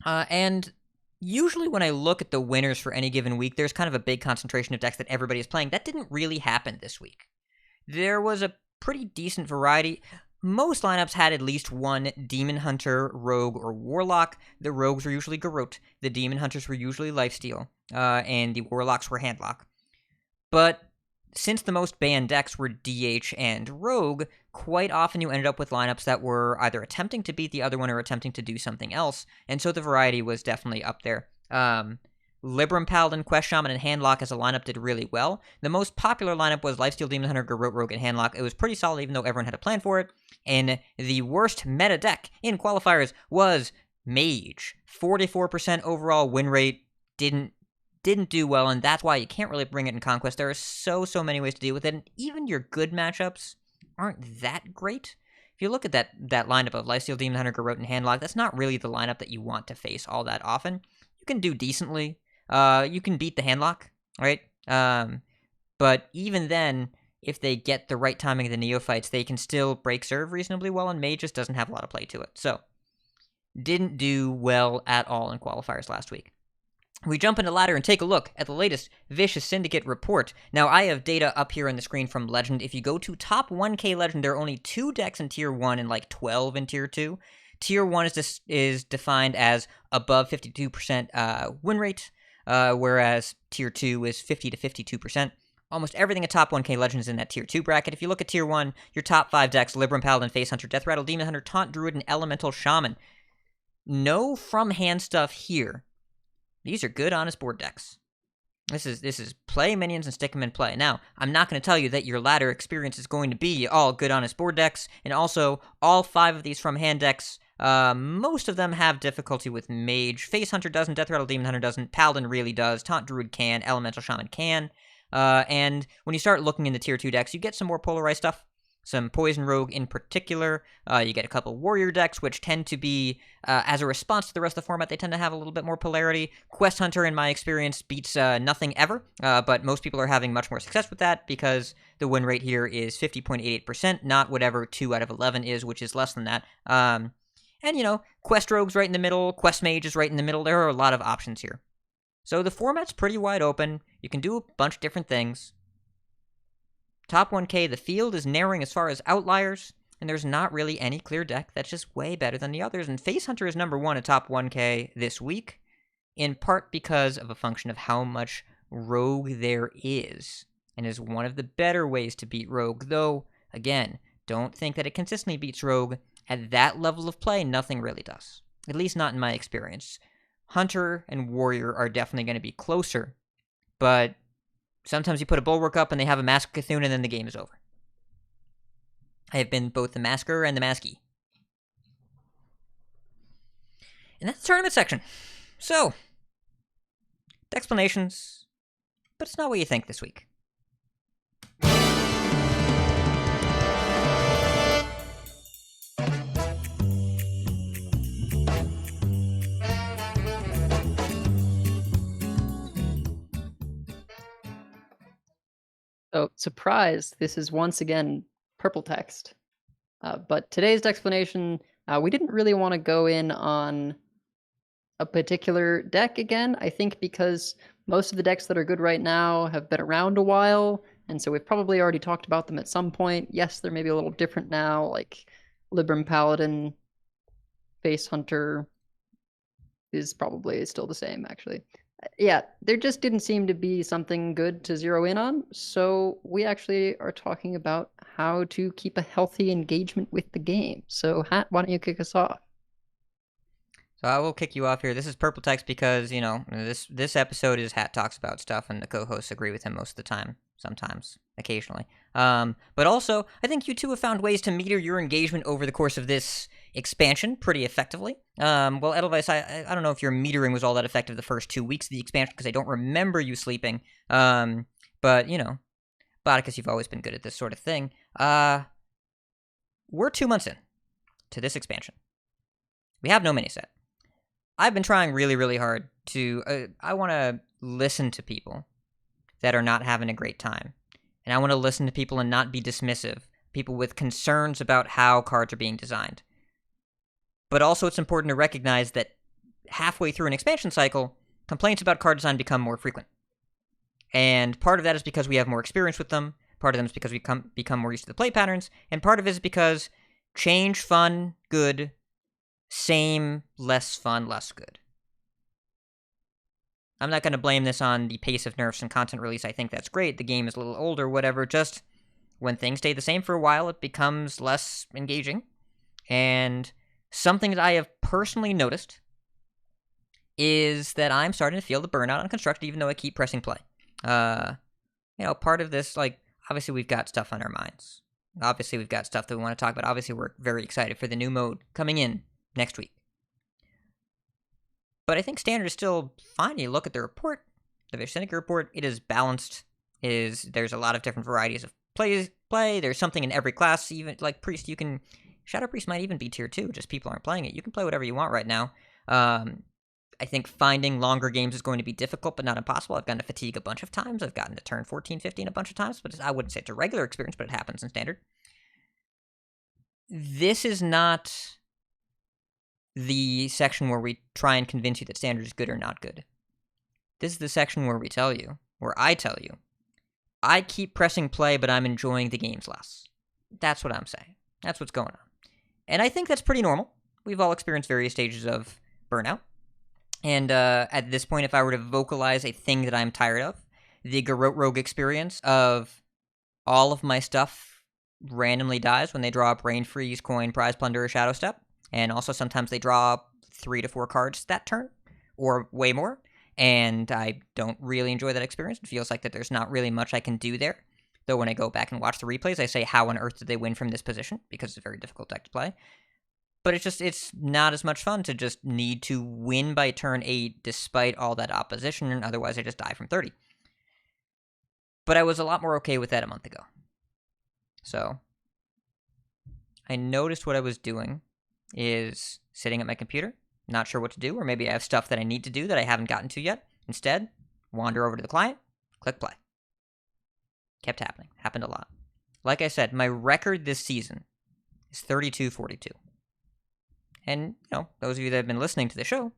And usually when I look at the winners for any given week, there's kind of a big concentration of decks that everybody is playing. That didn't really happen this week. There was a pretty decent variety. Most lineups had at least 1 Demon Hunter, Rogue, or Warlock. The Rogues were usually Garrote. The Demon Hunters were usually Lifesteal. And the Warlocks were Handlock. But since the most banned decks were DH and Rogue, quite often you ended up with lineups that were either attempting to beat the other one or attempting to do something else, and so the variety was definitely up there. Libram Paladin, Quest Shaman, and Handlock as a lineup did really well. The most popular lineup was Lifesteal, Demon Hunter, Garrote Rogue, and Handlock. It was pretty solid even though everyone had a plan for it. And the worst meta deck in qualifiers was Mage. 44% overall win rate, didn't do well, and that's why you can't really bring it in Conquest. There are so many ways to deal with it, and even your good matchups aren't that great. If you look at that lineup of Lifesteal, Demon Hunter, Garrote, and Handlock, that's not really the lineup that you want to face all that often. You can do decently. You can beat the Handlock, right? But even then, if they get the right timing of the Neophytes, they can still break serve reasonably well, and Mage just doesn't have a lot of play to it. So, didn't do well at all in qualifiers last week. We jump into ladder and take a look at the latest Vicious Syndicate report. Now, I have data up here on the screen from Legend. If you go to top 1k Legend, there are only 2 decks in Tier 1 and like 12 in Tier 2. Tier 1 is defined as above 52% win rate, whereas Tier 2 is 50 to 52%. Almost everything at top 1k Legend is in that Tier 2 bracket. If you look at Tier 1, your top 5 decks: Libram Paladin, Face Hunter, Death Rattle, Demon Hunter, Taunt Druid, and Elemental Shaman. No from-hand stuff here. These are good, honest board decks. This is play minions and stick them in play. Now, I'm not going to tell you that your ladder experience is going to be all good, honest board decks, and also all 5 of these from-hand decks, most of them have difficulty with Mage. Face Hunter doesn't, Death Rattle Demon Hunter doesn't, Paladin really does, Taunt Druid can, Elemental Shaman can, and when you start looking in the Tier 2 decks, you get some more polarized stuff. Some Poison Rogue in particular. You get a couple Warrior decks, which tend to be, as a response to the rest of the format, they tend to have a little bit more polarity. Quest Hunter, in my experience, beats nothing ever, but most people are having much more success with that because the win rate here is 50.88%, not whatever 2 out of 11 is, which is less than that. And, Quest Rogue's right in the middle, Quest Mage is right in the middle. There are a lot of options here. So the format's pretty wide open. You can do a bunch of different things. Top 1k, the field is narrowing as far as outliers, and there's not really any clear deck that's just way better than the others, and Face Hunter is number 1 at top 1k this week, in part because of a function of how much Rogue there is, and is one of the better ways to beat Rogue, though, again, don't think that it consistently beats Rogue. At that level of play, nothing really does. At least not in my experience. Hunter and Warrior are definitely going to be closer, but sometimes you put a Bulwark up and they have a Mask of Cthulhu and then the game is over. I have been both the Masker and the Maskey. And that's the tournament section. So, Decksplanations, but it's not what you think this week. So, surprise, this is once again purple text. But today's Decksplanations, we didn't really want to go in on a particular deck again. I think because most of the decks that are good right now have been around a while, And so we've probably already talked about them at some point. Yes, they're maybe a little different now, like Libram Paladin, Face Hunter is probably still the same, actually. Yeah, there just didn't seem to be something good to zero in on. So we actually are talking about how to keep a healthy engagement with the game. So Hat, why don't you kick us off? So I will kick you off here. This is Purple Text because, you know, this episode is Hat talks about stuff and the co-hosts agree with him most of the time, sometimes, occasionally. But also, I think you two have found ways to meter your engagement over the course of this expansion pretty effectively. Well, Edelweiss, I don't know if your metering was all that effective the first 2 weeks of the expansion because I don't remember you sleeping. But, you know, Bodicus, you've always been good at this sort of thing. We're 2 months in to this expansion. We have no mini-set. I've been trying really, really hard to... I want to listen to people that are not having a great time. And I want to listen to people and not be dismissive. People with concerns about how cards are being designed. But also it's important to recognize that halfway through an expansion cycle, complaints about card design become more frequent. And part of that is because we have more experience with them. Part of them is because we become more used to the play patterns. And part of it is because change, fun, good... Same, less fun, less good. I'm not going to blame this on the pace of nerfs and content release. I think that's great. The game is a little older, whatever. Just when things stay the same for a while, it becomes less engaging. And something that I have personally noticed is that I'm starting to feel the burnout on constructed, even though I keep pressing play. You know, part of this, like, obviously we've got stuff on our minds. Obviously we've got stuff that we want to talk about. Obviously we're very excited for the new mode coming in next week. But I think Standard is still fine. You look at the report, the Syndicate report, it is balanced. There's a lot of different varieties of play. There's something in every class, even like Priest, you can... Shadow Priest might even be tier 2, just people aren't playing it. You can play whatever you want right now. I think finding longer games is going to be difficult, but not impossible. I've gotten to Fatigue a bunch of times. I've gotten to turn 14, 15 a bunch of times, but I wouldn't say it's a regular experience, but it happens in Standard. This is not... the section where we try and convince you that Standard is good or not good. This is the section where I tell you, I keep pressing play, but I'm enjoying the games less. That's what I'm saying. That's what's going on. And I think that's pretty normal. We've all experienced various stages of burnout. And at this point, if I were to vocalize a thing that I'm tired of, the Garrote Rogue experience of all of my stuff randomly dies when they draw up Rain Freeze, Coin, Prize Plunder, or Shadow Step. And also sometimes they draw 3 to 4 cards that turn, or way more, and I don't really enjoy that experience. It feels like that there's not really much I can do there. Though when I go back and watch the replays, I say, how on earth did they win from this position? Because it's a very difficult deck to play. But it's not as much fun to just need to win by turn 8 despite all that opposition, and otherwise I just die from 30. But I was a lot more okay with that a month ago. So, I noticed what I was doing is sitting at my computer, not sure what to do, or maybe I have stuff that I need to do that I haven't gotten to yet. Instead, wander over to the client, click play. Kept happening. Happened a lot. Like I said, my record this season is 32-42. And, you know, those of you that have been listening to the show,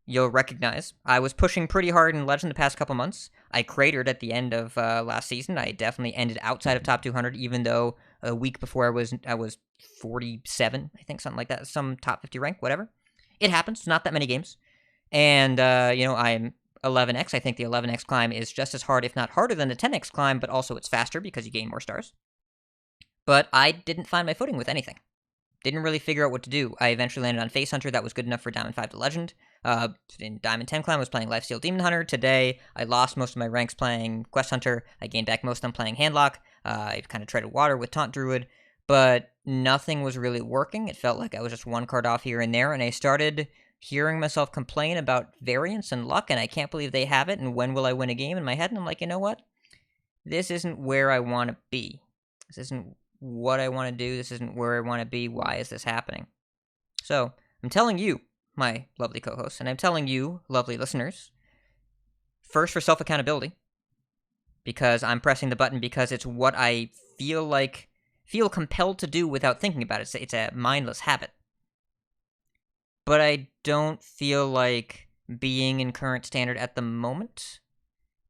you'll recognize I was pushing pretty hard in Legend the past couple months. I cratered at the end of last season. I definitely ended outside of top 200, even though a week before I was 47, I think, something like that, some top 50 rank, whatever. It happens, not that many games. And, you know, I'm 11x. I think the 11x climb is just as hard, if not harder than the 10x climb, but also it's faster because you gain more stars. But I didn't find my footing with anything. Didn't really figure out what to do. I eventually landed on Face Hunter. That was good enough for Diamond 5 to Legend. In Diamond 10 climb, I was playing Lifesteal Demon Hunter. Today, I lost most of my ranks playing Quest Hunter. I gained back most of them playing Handlock. I kind of treaded water with Taunt Druid. But nothing was really working. It felt like I was just one card off here and there, and I started hearing myself complain about variance and luck, and I can't believe they have it, and when will I win a game in my head? And I'm like, you know what? This isn't where I want to be. This isn't what I want to do. This isn't where I want to be. Why is this happening? So, I'm telling you, my lovely co-hosts, and I'm telling you, lovely listeners, first for self-accountability, because I'm pressing the button because it's what I feel compelled to do without thinking about it. It's a mindless habit. But I don't feel like being in current standard at the moment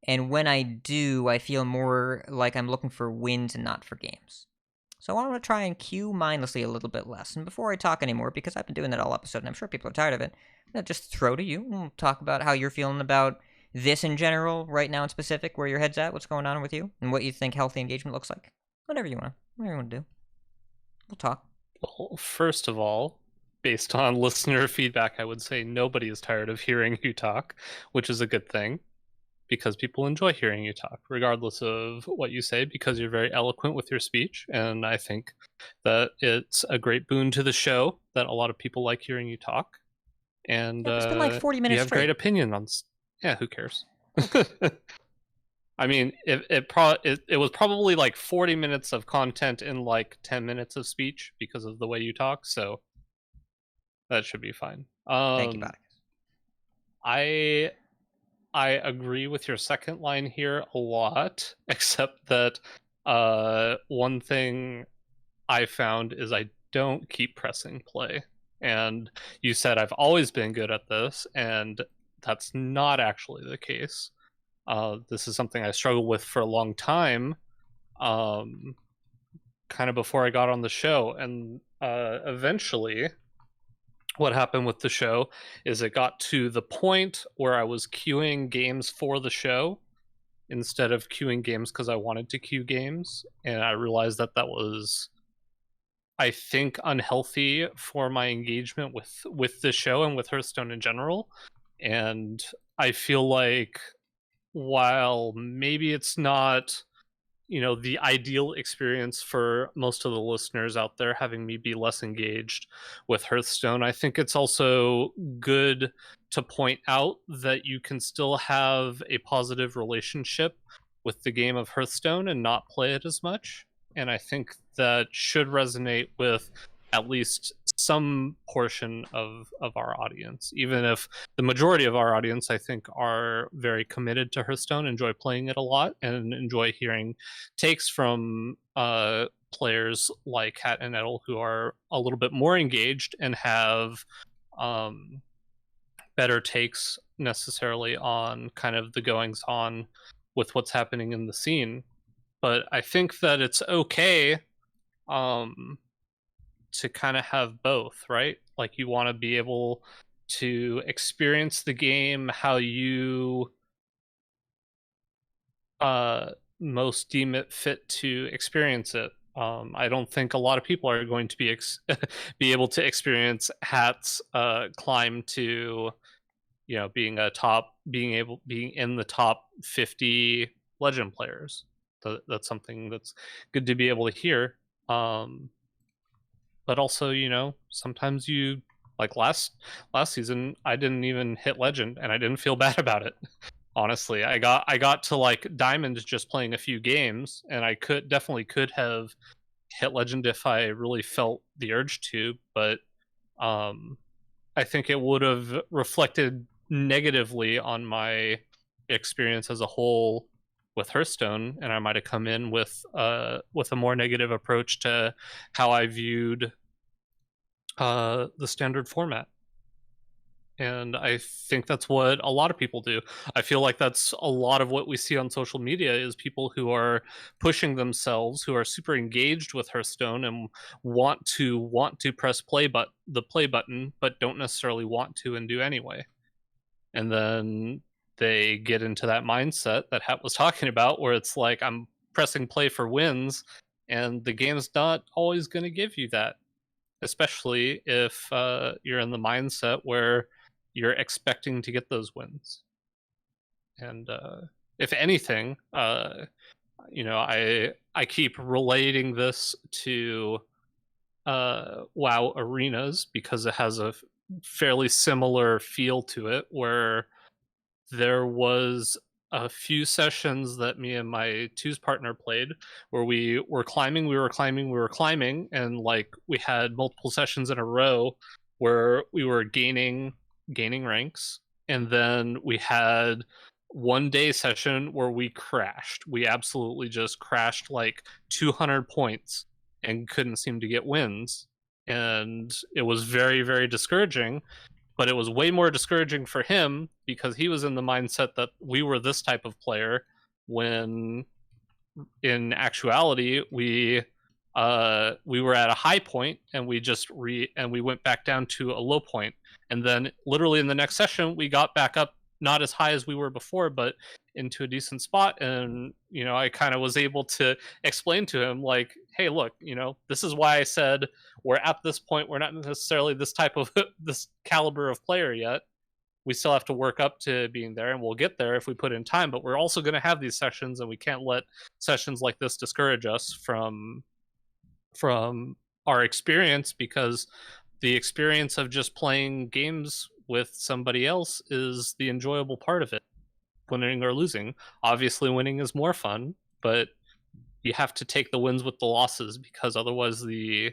And when I do, I feel more like I'm looking for wins and not for games. So I want to try and queue mindlessly a little bit less. And before I talk anymore, because I've been doing that all episode, and I'm sure people are tired of it, I'll just throw to you. We'll talk about how you're feeling about this in general, right now in specific, where your head's at, what's going on with you, and what you think healthy engagement looks like. Whatever you want to do. We'll talk. Well, first of all, based on listener feedback, I would say nobody is tired of hearing you talk, which is a good thing, because people enjoy hearing you talk, regardless of what you say, because you're very eloquent with your speech, and I think that it's a great boon to the show that a lot of people like hearing you talk. And Yeah, it's been like 40 minutes you have straight. great opinion on. Yeah, who cares? I mean, it was probably like 40 minutes of content in like 10 minutes of speech because of the way you talk, so that should be fine. Thank you, Botticus. I agree with your second line here a lot, except that one thing I found is I don't keep pressing play. And you said I've always been good at this, and that's not actually the case. This is something I struggled with for a long time, kind of before I got on the show. And eventually, what happened with the show is it got to the point where I was queuing games for the show instead of queuing games because I wanted to queue games. And I realized that that was, I think, unhealthy for my engagement with the show and with Hearthstone in general. And I feel like while maybe it's not, the ideal experience for most of the listeners out there, having me be less engaged with Hearthstone, I think it's also good to point out that you can still have a positive relationship with the game of Hearthstone and not play it as much. And I think that should resonate with at least some portion of our audience, even if the majority of our audience, I think, are very committed to Hearthstone, enjoy playing it a lot, and enjoy hearing takes from players like Hat and Edel, who are a little bit more engaged and have better takes necessarily on kind of the goings on with what's happening in the scene. But I think that it's okay to kind of have both, right? Like, you want to be able to experience the game how you most deem it fit to experience it. I don't think a lot of people are going to be able to experience Hat's climb to, being in the top 50 Legend players. That's something that's good to be able to hear. But also, sometimes you, like last season, I didn't even hit Legend, and I didn't feel bad about it. Honestly, I got to like Diamond just playing a few games, and I definitely could have hit Legend if I really felt the urge to. But I think it would have reflected negatively on my experience as a whole with Hearthstone, and I might have come in with a more negative approach to how I viewed the standard format. And I think that's what a lot of people do. I feel like that's a lot of what we see on social media is people who are pushing themselves, who are super engaged with Hearthstone and want to press the play button, but don't necessarily want to and do anyway. And then they get into that mindset that Hat was talking about, where it's like, I'm pressing play for wins, and the game's not always going to give you that, especially if you're in the mindset where you're expecting to get those wins. And if anything, I keep relating this to WoW Arenas, because it has a fairly similar feel to it, where there was a few sessions that me and my twos partner played where we were climbing, and like we had multiple sessions in a row where we were gaining ranks, and then we had one day session where we crashed. We absolutely just crashed like 200 points and couldn't seem to get wins, and it was very, very discouraging. but it was way more discouraging for him because he was in the mindset that we were this type of player, when in actuality we were at a high point and we went back down to a low point, and then literally in the next session we got back up, not as high as we were before, but into a decent spot. And I kind of was able to explain to him, like, hey, look, this is why I said we're at this point. We're not necessarily this type of this caliber of player yet. We still have to work up to being there, and we'll get there if we put in time, but we're also going to have these sessions, and we can't let sessions like this discourage us from our experience, because the experience of just playing games with somebody else is the enjoyable part of it. Winning or losing, obviously winning is more fun, but you have to take the wins with the losses, because otherwise the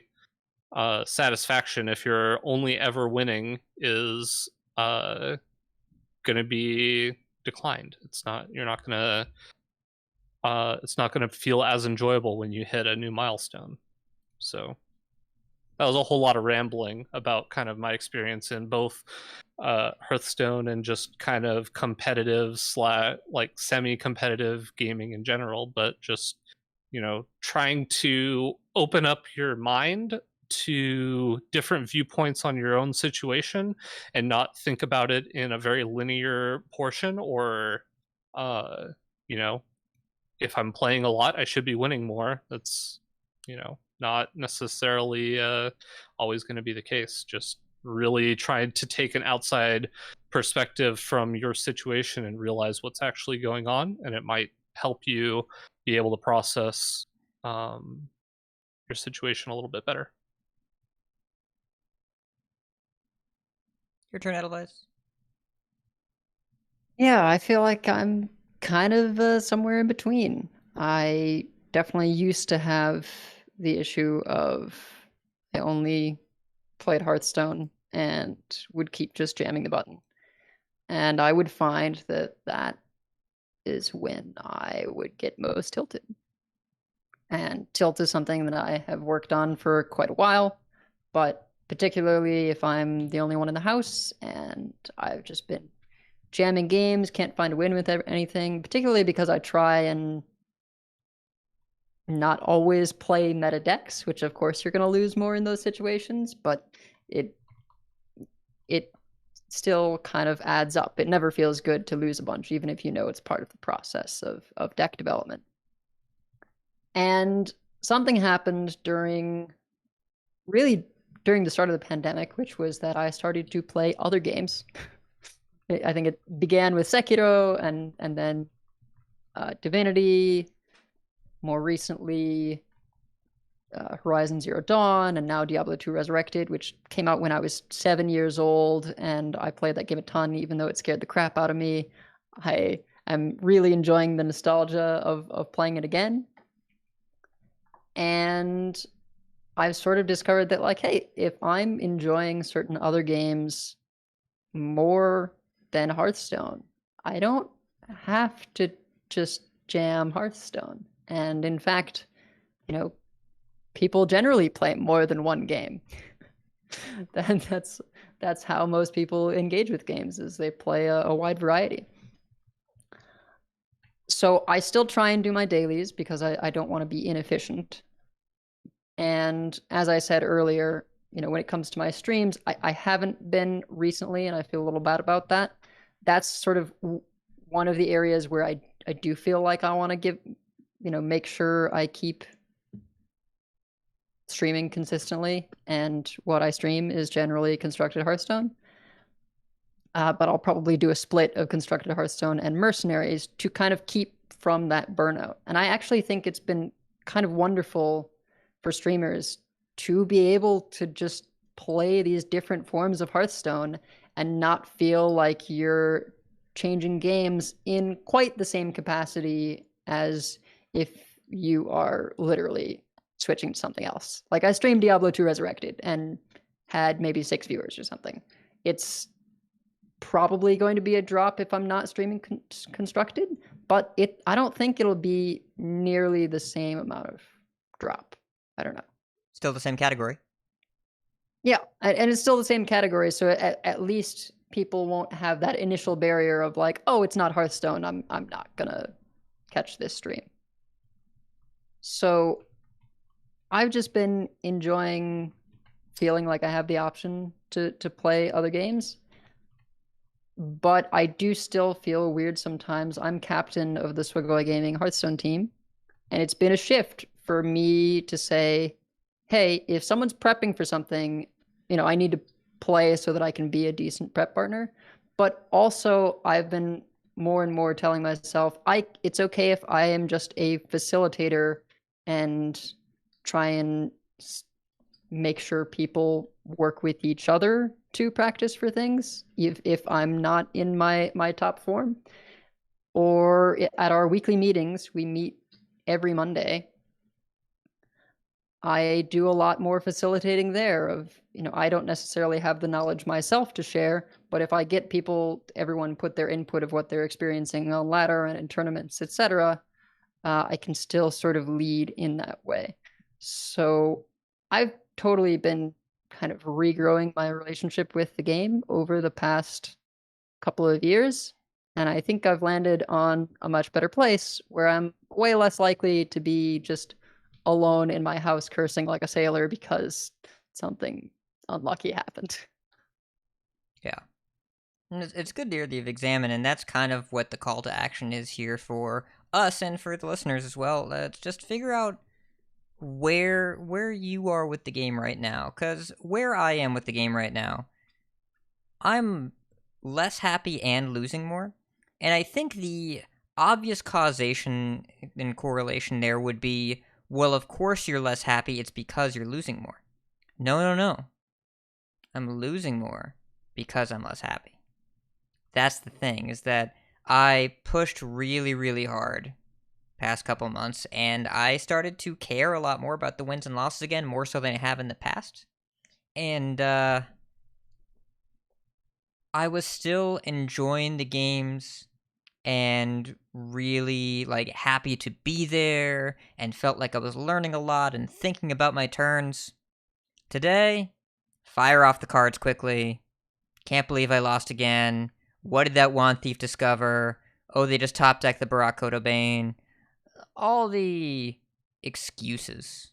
satisfaction, if you're only ever winning, is going to be declined. It's not going to feel as enjoyable when you hit a new milestone. So that was a whole lot of rambling about kind of my experience in both Hearthstone and just kind of competitive like semi-competitive gaming in general, but just trying to open up your mind to different viewpoints on your own situation and not think about it in a very linear portion, or if I'm playing a lot I should be winning more. That's not necessarily always going to be the case. Just really trying to take an outside perspective from your situation and realize what's actually going on, and it might help you be able to process your situation a little bit better. Your turn, Edelweiss. Yeah, I feel like I'm kind of somewhere in between. I definitely used to have the issue of I only played Hearthstone and would keep just jamming the button. And I would find that is when I would get most tilted. And tilt is something that I have worked on for quite a while, but particularly if I'm the only one in the house and I've just been jamming games, can't find a win with anything, particularly because I try and not always play meta decks, which of course you're going to lose more in those situations, but it still kind of adds up. It never feels good to lose a bunch, even if you know it's part of the process of deck development. And something happened during the start of the pandemic, which was that I started to play other games. I think it began with Sekiro and then Divinity, more recently Horizon Zero Dawn, and now Diablo 2 Resurrected, which came out when I was 7 years old, and I played that game a ton, even though it scared the crap out of me. I am really enjoying the nostalgia of playing it again. And I've sort of discovered that, like, hey, if I'm enjoying certain other games more than Hearthstone, I don't have to just jam Hearthstone. And in fact, people generally play more than one game. That's how most people engage with games, is they play a wide variety. So I still try and do my dailies because I don't want to be inefficient. And as I said earlier, when it comes to my streams, I haven't been recently, and I feel a little bad about that. That's sort of one of the areas where I do feel like I want to make sure I keep streaming consistently, and what I stream is generally Constructed Hearthstone. But I'll probably do a split of Constructed Hearthstone and Mercenaries to kind of keep from that burnout. And I actually think it's been kind of wonderful for streamers to be able to just play these different forms of Hearthstone and not feel like you're changing games in quite the same capacity as if you are literally switching to something else. Like, I streamed Diablo 2 Resurrected and had maybe 6 viewers or something. It's probably going to be a drop if I'm not streaming Constructed, but I don't think it'll be nearly the same amount of drop. I don't know. Still the same category. Yeah, and it's still the same category, so at least people won't have that initial barrier of like, oh, it's not Hearthstone, I'm not gonna catch this stream. So I've just been enjoying feeling like I have the option to play other games. But I do still feel weird sometimes. I'm captain of the Swiggle Gaming Hearthstone team, and it's been a shift for me to say, hey, if someone's prepping for something, I need to play so that I can be a decent prep partner. But also, I've been more and more telling myself, it's okay if I am just a facilitator and try and make sure people work with each other to practice for things if I'm not in my top form. Or at our weekly meetings, we meet every Monday. I do a lot more facilitating there of, I don't necessarily have the knowledge myself to share, but if I get everyone put their input of what they're experiencing on ladder and in tournaments, etc., I can still sort of lead in that way. So I've totally been kind of regrowing my relationship with the game over the past couple of years. And I think I've landed on a much better place where I'm way less likely to be just alone in my house cursing like a sailor because something unlucky happened. Yeah. And it's good to hear that you've examined, and that's kind of what the call to action is here for us and for the listeners as well. Let's just figure out where you are with the game right now. Because where I am with the game right now, I'm less happy and losing more. And I think the obvious causation and correlation there would be, well, of course you're less happy, it's because you're losing more. No. I'm losing more because I'm less happy. That's the thing, is that I pushed really, really hard past couple months, and I started to care a lot more about the wins and losses again, more so than I have in the past. And I was still enjoying the games and really happy to be there and felt like I was learning a lot and thinking about my turns. Today, fire off the cards quickly. Can't believe I lost again. What did that Wand Thief discover? Oh, they just top decked the Barak Bane. All the excuses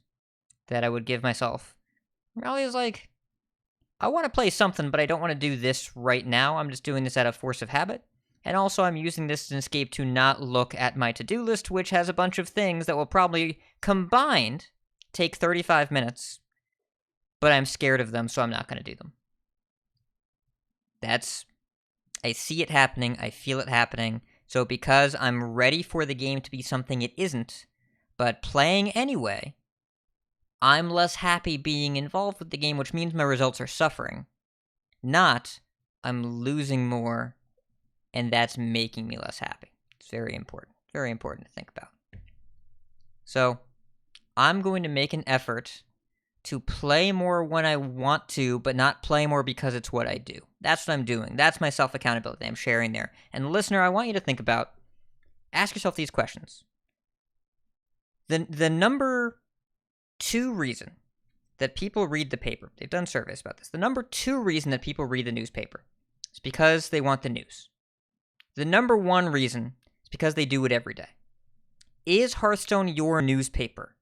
that I would give myself. Really is I want to play something, but I don't want to do this right now. I'm just doing this out of force of habit. And also, I'm using this as an escape to not look at my to-do list, which has a bunch of things that will probably combined take 35 minutes. But I'm scared of them, so I'm not going to do them. I see it happening, I feel it happening, so because I'm ready for the game to be something it isn't, but playing anyway, I'm less happy being involved with the game, which means my results are suffering. Not, I'm losing more, and that's making me less happy. It's very important to think about. So, I'm going to make an effort to play more when I want to, but not play more because it's what I do. That's what I'm doing. That's my self-accountability I'm sharing there. And listener, I want you to think about, ask yourself these questions. The number 2 reason that people read the paper, they've done surveys about this, the number 2 reason that people read the newspaper is because they want the news. The number 1 reason is because they do it every day. Is Hearthstone your newspaper?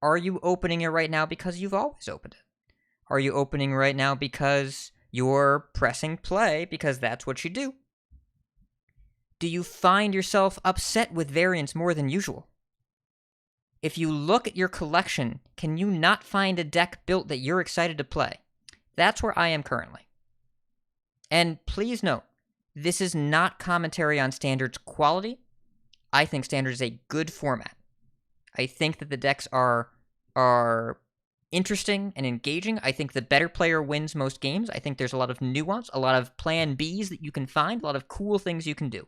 Are you opening it right now because you've always opened it? Are you opening right now because you're pressing play because that's what you do? Do you find yourself upset with variants more than usual? If you look at your collection, can you not find a deck built that you're excited to play? That's where I am currently. And please note, this is not commentary on Standard's quality. I think Standard is a good format. I think that the decks are interesting and engaging. I think the better player wins most games. I think there's a lot of nuance, a lot of plan Bs that you can find, a lot of cool things you can do.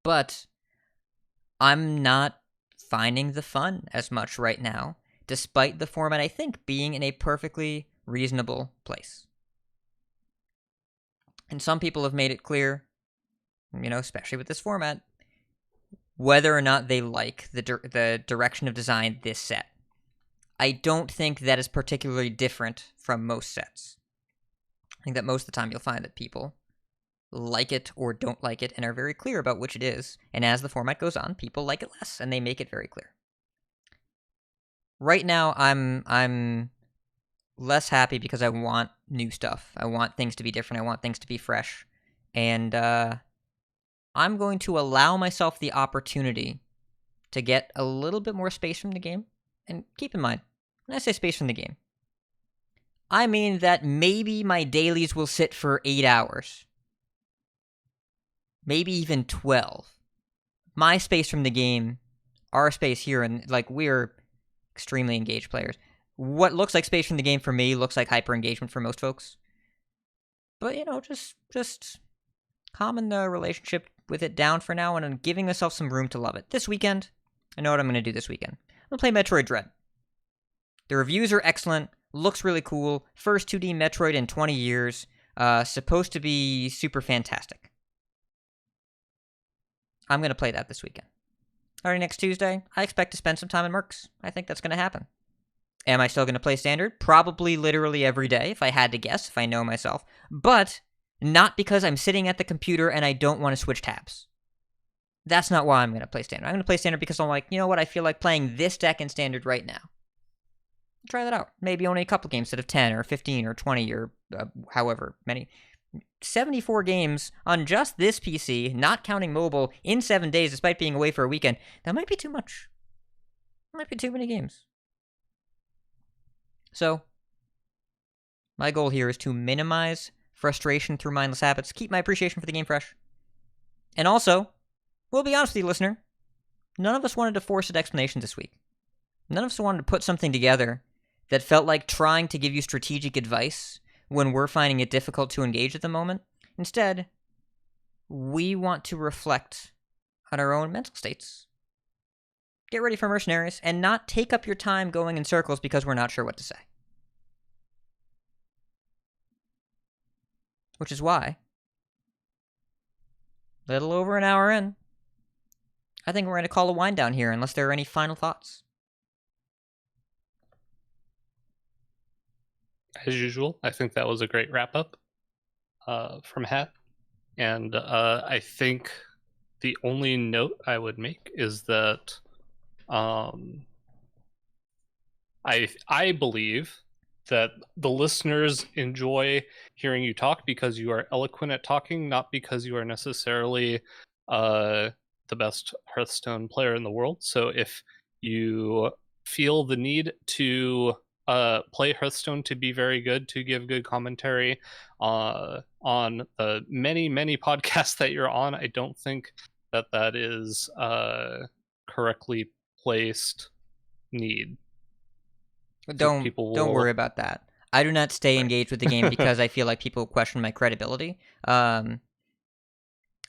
But I'm not finding the fun as much right now, despite the format, I think, being in a perfectly reasonable place. And some people have made it clear, especially with this format, whether or not they like the direction of design this set. I don't think that is particularly different from most sets. I think that most of the time you'll find that people like it or don't like it and are very clear about which it is. And as the format goes on, people like it less and they make it very clear. Right now, I'm less happy because I want new stuff. I want things to be different. I want things to be fresh. And I'm going to allow myself the opportunity to get a little bit more space from the game. And keep in mind, when I say space from the game, I mean that maybe my dailies will sit for 8 hours. Maybe even 12. My space from the game, our space here, and like we're extremely engaged players. What looks like space from the game for me looks like hyper engagement for most folks. But just calming the relationship with it down for now and giving myself some room to love it. This weekend, I know what I'm going to do this weekend. I'm going to play Metroid Dread. The reviews are excellent. Looks really cool. First 2D Metroid in 20 years. Supposed to be super fantastic. I'm going to play that this weekend. Alright, next Tuesday, I expect to spend some time in Mercs. I think that's going to happen. Am I still going to play Standard? Probably literally every day, if I had to guess, if I know myself. But not because I'm sitting at the computer and I don't want to switch tabs. That's not why I'm going to play Standard. I'm going to play Standard because I'm like, you know what, I feel like playing this deck in Standard right now. Try that out. Maybe only a couple games instead of 10 or 15 or 20 or however many. 74 games on just this PC, not counting mobile, in 7 days despite being away for a weekend. That might be too much. That might be too many games. So, my goal here is to minimize frustration through mindless habits, keep my appreciation for the game fresh. And also, we'll be honest with you, listener, none of us wanted to force a Decksplanations this week. None of us wanted to put something together that felt like trying to give you strategic advice when we're finding it difficult to engage at the moment. Instead, we want to reflect on our own mental states. Get ready for Mercenaries, and not take up your time going in circles because we're not sure what to say. Which is why, a little over an hour in, I think we're going to call a wind down here unless there are any final thoughts. As usual, I think that was a great wrap-up from Hat. And I think the only note I would make is that I believe that the listeners enjoy hearing you talk because you are eloquent at talking, not because you are necessarily the best Hearthstone player in the world. So if you feel the need to play Hearthstone to be very good, to give good commentary on the many podcasts that you're on, I don't think that is correctly placed need. Don't worry about that. I do not stay engaged with the game because I feel like people question my credibility. I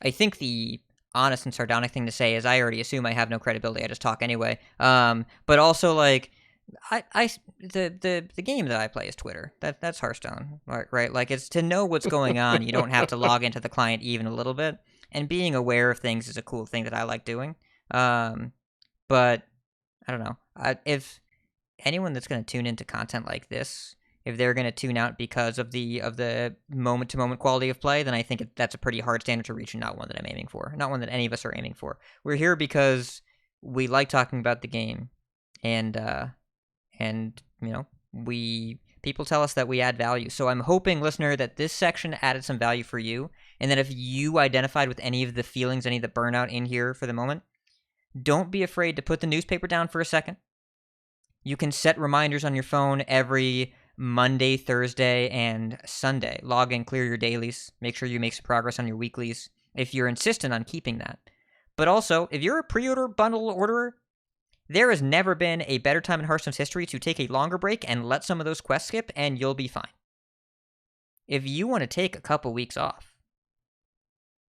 think the honest and sardonic thing to say is I already assume I have no credibility. I just talk anyway. But also, like, the game that I play is Twitter. That's Hearthstone, right? Like, it's to know what's going on. You don't have to log into the client even a little bit. And being aware of things is a cool thing that I like doing. But I don't know. If anyone that's going to tune into content like this, if they're going to tune out because of the moment-to-moment quality of play, then I think that's a pretty hard standard to reach and not one that I'm aiming for. Not one that any of us are aiming for. We're here because we like talking about the game, and you know, people tell us that we add value. So I'm hoping, listener, that this section added some value for you, and that if you identified with any of the feelings, any of the burnout in here for the moment, don't be afraid to put the newspaper down for a second. You can set reminders on your phone every Monday, Thursday, and Sunday. Log in, clear your dailies. Make sure you make some progress on your weeklies if you're insistent on keeping that. But also, if you're a pre-order bundle orderer, there has never been a better time in Hearthstone's history to take a longer break and let some of those quests skip, and you'll be fine. If you want to take a couple weeks off,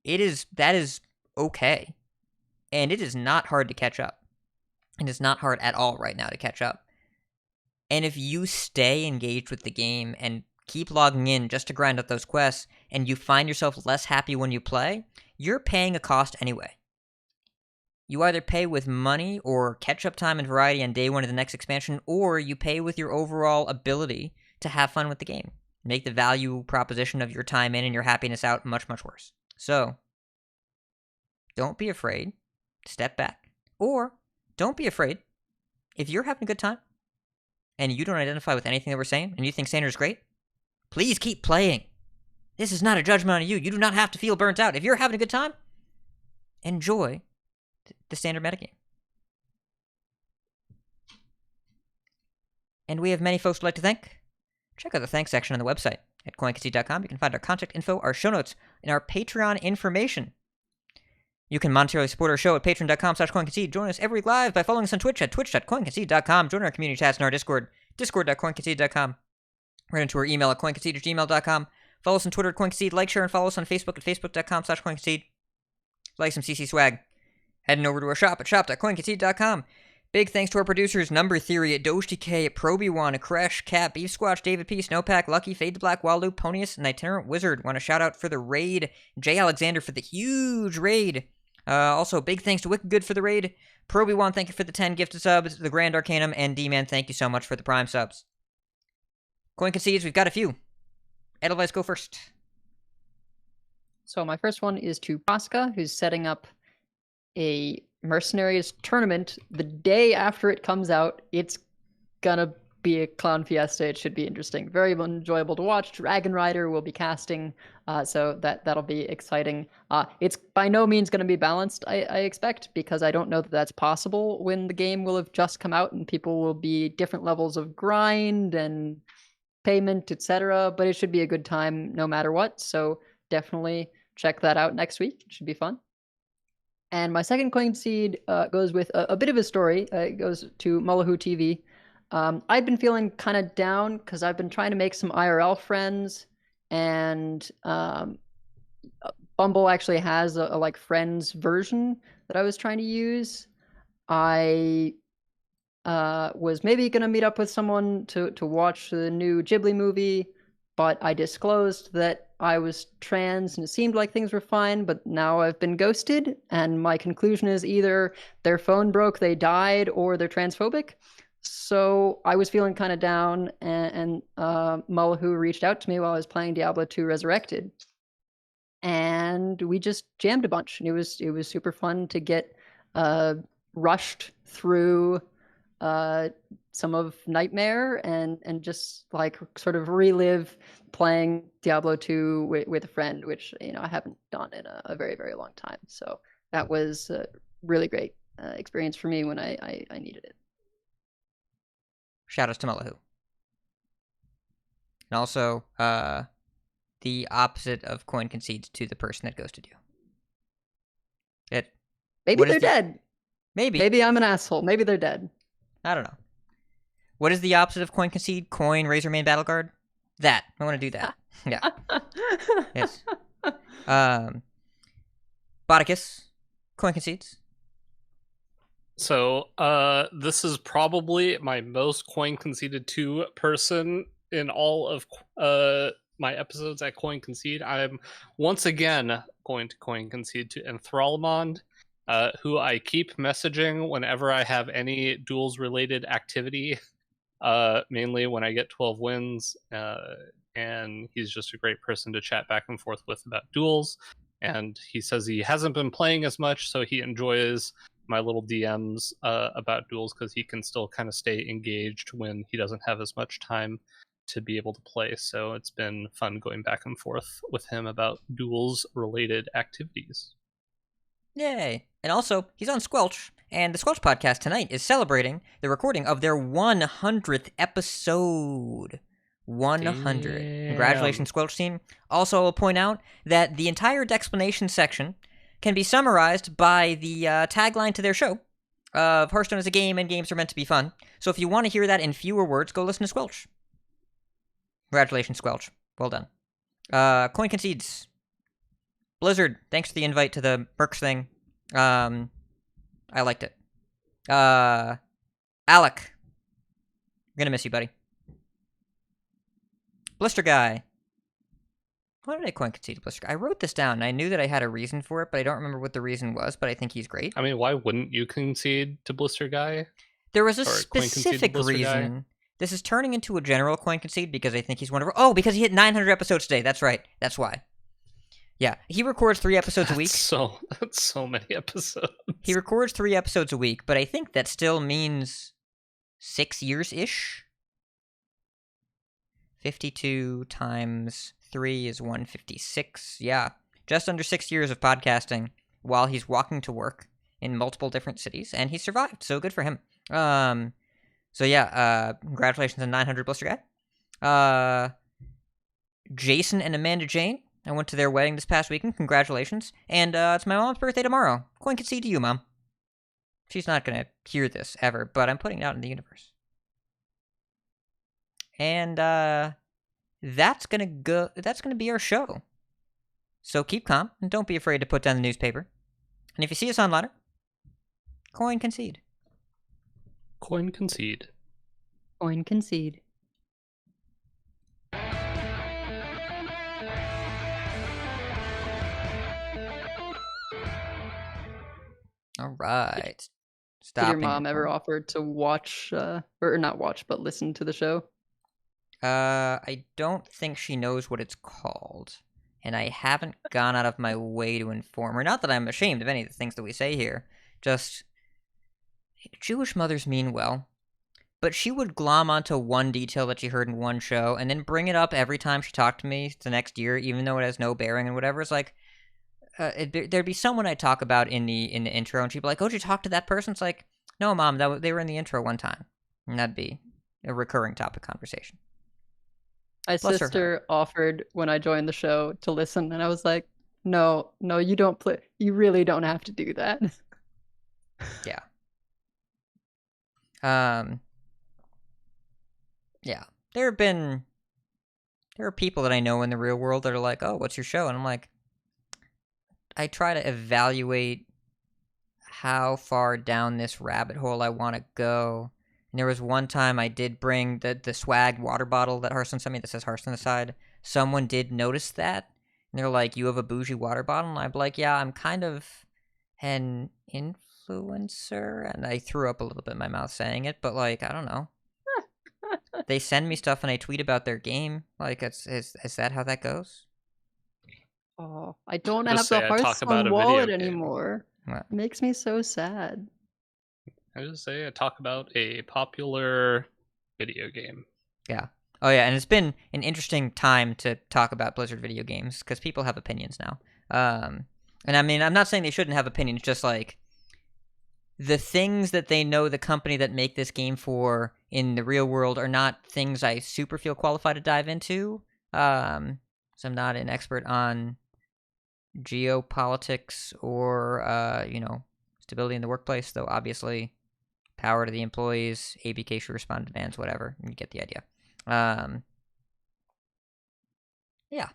that is okay. And it is not hard to catch up. And it's not hard at all right now to catch up. And if you stay engaged with the game and keep logging in just to grind out those quests, and you find yourself less happy when you play, you're paying a cost anyway. You either pay with money or catch-up time and variety on day one of the next expansion, or you pay with your overall ability to have fun with the game. Make the value proposition of your time in and your happiness out much, much worse. So, don't be afraid. Step back. Or, don't be afraid. If you're having a good time, and you don't identify with anything that we're saying, and you think Standard's great, please keep playing. This is not a judgment on you. You do not have to feel burnt out. If you're having a good time, enjoy the Standard metagame. And we have many folks we'd like to thank. Check out the thanks section on the website at coinconcede.com. You can find our contact info, our show notes, and our Patreon information. You can monetarily support our show at patreon.com/coinconcede. Join us every week live by following us on Twitch at twitch.coinconcede.com. Join our community chats in our Discord, discord.coinconcede.com. Right into our email at coinconcede@gmail.com. Follow us on Twitter at coinconcede. Like, share, and follow us on Facebook at facebook.com/coinconcede. Like some CC swag. Heading over to our shop at shop.coinconcede.com. Big thanks to our producers, Number Theory, at DogeDK, at Proby1, Kresh, Cat, Beef Squatch, David P, Snowpack, Lucky, Fade the Black, Waldo, Ponius, and Itinerant Wizard. Want to shout out for the raid, Jay Alexander for the huge raid. Also, big thanks to Wicked Good for the raid. Proby1, thank you for the 10 gifted subs. The Grand Arcanum, and D-Man, thank you so much for the Prime subs. Coin Concedes, we've got a few. Edelweiss, go first. So my first one is to Pasca, who's setting up a Mercenaries tournament the day after it comes out. It's gonna be a clown fiesta. It should be interesting. Very enjoyable to watch. Dragon Rider will be casting, so that'll be exciting. It's by no means going to be balanced, I expect, because I don't know that that's possible when the game will have just come out and people will be different levels of grind and payment, etc. But it should be a good time no matter what. So definitely check that out next week. It should be fun. And my second coin seed goes with a bit of a story. It goes to Mullahu TV. I've been feeling kind of down because I've been trying to make some IRL friends, and Bumble actually has a like friends version that I was trying to use. I was maybe going to meet up with someone to watch the new Ghibli movie, but I disclosed that I was trans and it seemed like things were fine, but now I've been ghosted, and my conclusion is either their phone broke, they died, or they're transphobic. So I was feeling kind of down, and Mullahu reached out to me while I was playing Diablo 2 Resurrected, and we just jammed a bunch, and it was super fun to get rushed through some of Nightmare and just like sort of relive playing Diablo 2 with a friend, which I haven't done in a very, very long time. So that was a really great experience for me when I needed it. Shout outs to Mullahu. And also, the opposite of coin concedes to the person that ghosted you. Maybe they're dead. Maybe I'm an asshole. Maybe they're dead. I don't know. What is the opposite of coin concede? Coin Razormain Battle Guard? That. I want to do that. Yeah. Yes. Bodicus, coin concedes. So, this is probably my most coin conceded to person in all of my episodes at Coin Concede. I'm once again going to coin concede to Enthralmond, who I keep messaging whenever I have any duels-related activity, mainly when I get 12 wins, and he's just a great person to chat back and forth with about duels, and he says he hasn't been playing as much, so he enjoys my little DMs about duels because he can still kind of stay engaged when he doesn't have as much time to be able to play. So it's been fun going back and forth with him about duels related activities. Yay. And also, he's on Squelch, and the Squelch podcast tonight is celebrating the recording of their 100th episode. 100. Damn. Congratulations, Squelch team. Also, I'll point out that the entire Decksplanations section can be summarized by the tagline to their show of Hearthstone is a game and games are meant to be fun. So if you want to hear that in fewer words, go listen to Squelch. Congratulations, Squelch. Well done. Coin Concedes. Blizzard, thanks for the invite to the Mercs thing. I liked it. Alec. I'm gonna miss you, buddy. Blister Guy. Why did I coin Concede to Blister? I wrote this down, and I knew that I had a reason for it, but I don't remember what the reason was, but I think he's great. I mean, why wouldn't you concede to Blister Guy? There was a Or coin Concede to specific Blister Guy? reason. This is turning into a general coin concede because I think he's one of our... Oh, because he hit 900 episodes today. That's right. That's why. Yeah, he records 3 episodes a week. That's so many episodes. He records 3 episodes a week, but I think that still means 6 years-ish? 52 times 3 is 156. Yeah, just under 6 years of podcasting while he's walking to work in multiple different cities, and he survived, so good for him. So yeah, congratulations on 900 Blister Guy. Jason and Amanda Jane, I went to their wedding this past weekend. Congratulations. And it's my mom's birthday tomorrow. Coin Concede to you, Mom. She's not going to hear this ever, but I'm putting it out in the universe. And that's going to be our show. So keep calm and don't be afraid to put down the newspaper. And if you see us on ladder, coin concede. Coin Concede. Coin Concede. All right. Did Stop. your mom ever offer to watch, or not watch, but listen to the show? I don't think she knows what it's called. And I haven't gone out of my way to inform her. Not that I'm ashamed of any of the things that we say here. Just, Jewish mothers mean well. But she would glom onto one detail that she heard in one show, and then bring it up every time she talked to me the next year, even though it has no bearing and whatever. It's like, there'd be someone I talk about in the intro, and she'd be like, "Oh, did you talk to that person?" It's like, "No, Mom, they were in the intro one time," and that'd be a recurring topic conversation. My Bless her sister offered when I joined the show to listen, and I was like, "No, you don't play. You really don't have to do that." Yeah. Yeah. There are people that I know in the real world that are like, "Oh, what's your show?" And I'm like, I try to evaluate how far down this rabbit hole I want to go. And there was one time I did bring the swag water bottle that Hearthstone sent me that says Hearthstone on the side. Someone did notice that. And they're like, "You have a bougie water bottle?" And I'm like, "Yeah, I'm kind of an influencer." And I threw up a little bit in my mouth saying it, but like, I don't know. They send me stuff and I tweet about their game. Like, is that how that goes? Oh, I don't Just have say the I talk about Hearthstone a video wallet game. anymore. What? It makes me so sad. I just say I talk about a popular video game. Yeah. Oh, yeah, and it's been an interesting time to talk about Blizzard video games, because people have opinions now. And I mean, I'm not saying they shouldn't have opinions, just like, the things that they know the company that make this game for in the real world are not things I super feel qualified to dive into. So I'm not an expert on geopolitics or, stability in the workplace, though obviously power to the employees, ABK should respond to demands, whatever. You get the idea. Yeah.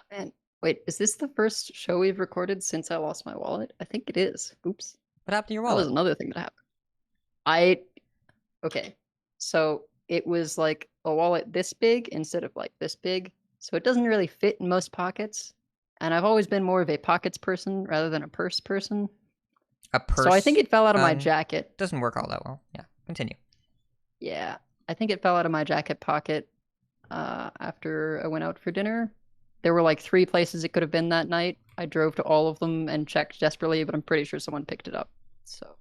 Man, wait, is this the first show we've recorded since I lost my wallet? I think it is. Oops. What happened to your That was wallet? another thing that happened. Okay, so it was like a wallet this big instead of like this big, so it doesn't really fit in most pockets. And I've always been more of a pockets person rather than a purse person. A purse? So I think it fell out of my jacket. Doesn't work all that well. Yeah, continue. Yeah, I think it fell out of my jacket pocket after I went out for dinner. There were like 3 places it could have been that night. I drove to all of them and checked desperately, but I'm pretty sure someone picked it up. So,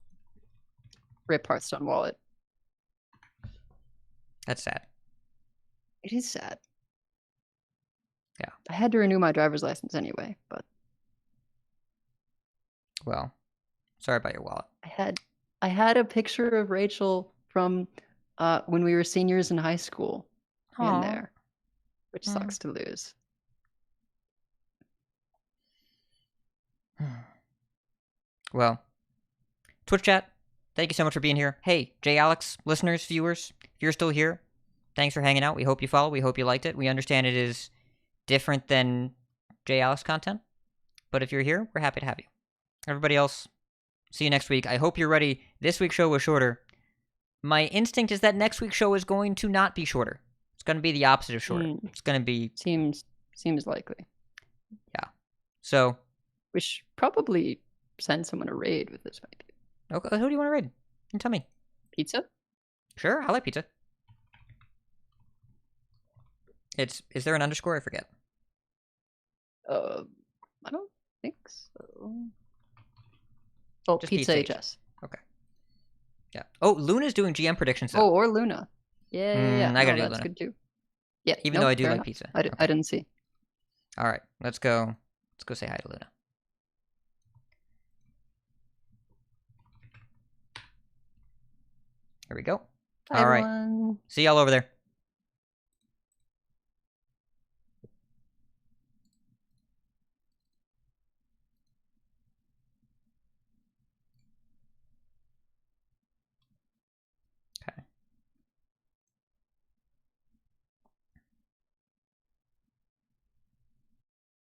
rip Hearthstone wallet. That's sad. It is sad. Yeah. I had to renew my driver's license anyway, but Well, sorry about your wallet. I had a picture of Rachel from when we were seniors in high school Aw. in there, which sucks to lose. Well, Twitch chat, thank you so much for being here. Hey, J Alex, listeners, viewers, if you're still here, thanks for hanging out. We hope you follow. We hope you liked it. We understand it is different than J Alex content, but if you're here, we're happy to have you. Everybody else, see you next week. I hope you're ready. This week's show was shorter. My instinct is that next week's show is going to not be shorter. It's going to be the opposite of shorter. It's going to be Seems Seems likely. So, We should probably send someone a raid with this, maybe. okay, who do you want to raid? You tell me. Pizza? Sure, I like pizza. Is there an underscore? I forget. I don't think so. Oh, Just Pizza Pizza HS. Okay. Yeah. Oh, Luna's doing GM predictions. Oh, or Luna. Yeah. I gotta do that's Luna. good too. Yeah. Even though I do like pizza. I didn't see. All right, let's go. Let's go say hi to Luna. Here we go. Hi, All right. everyone. See y'all over there.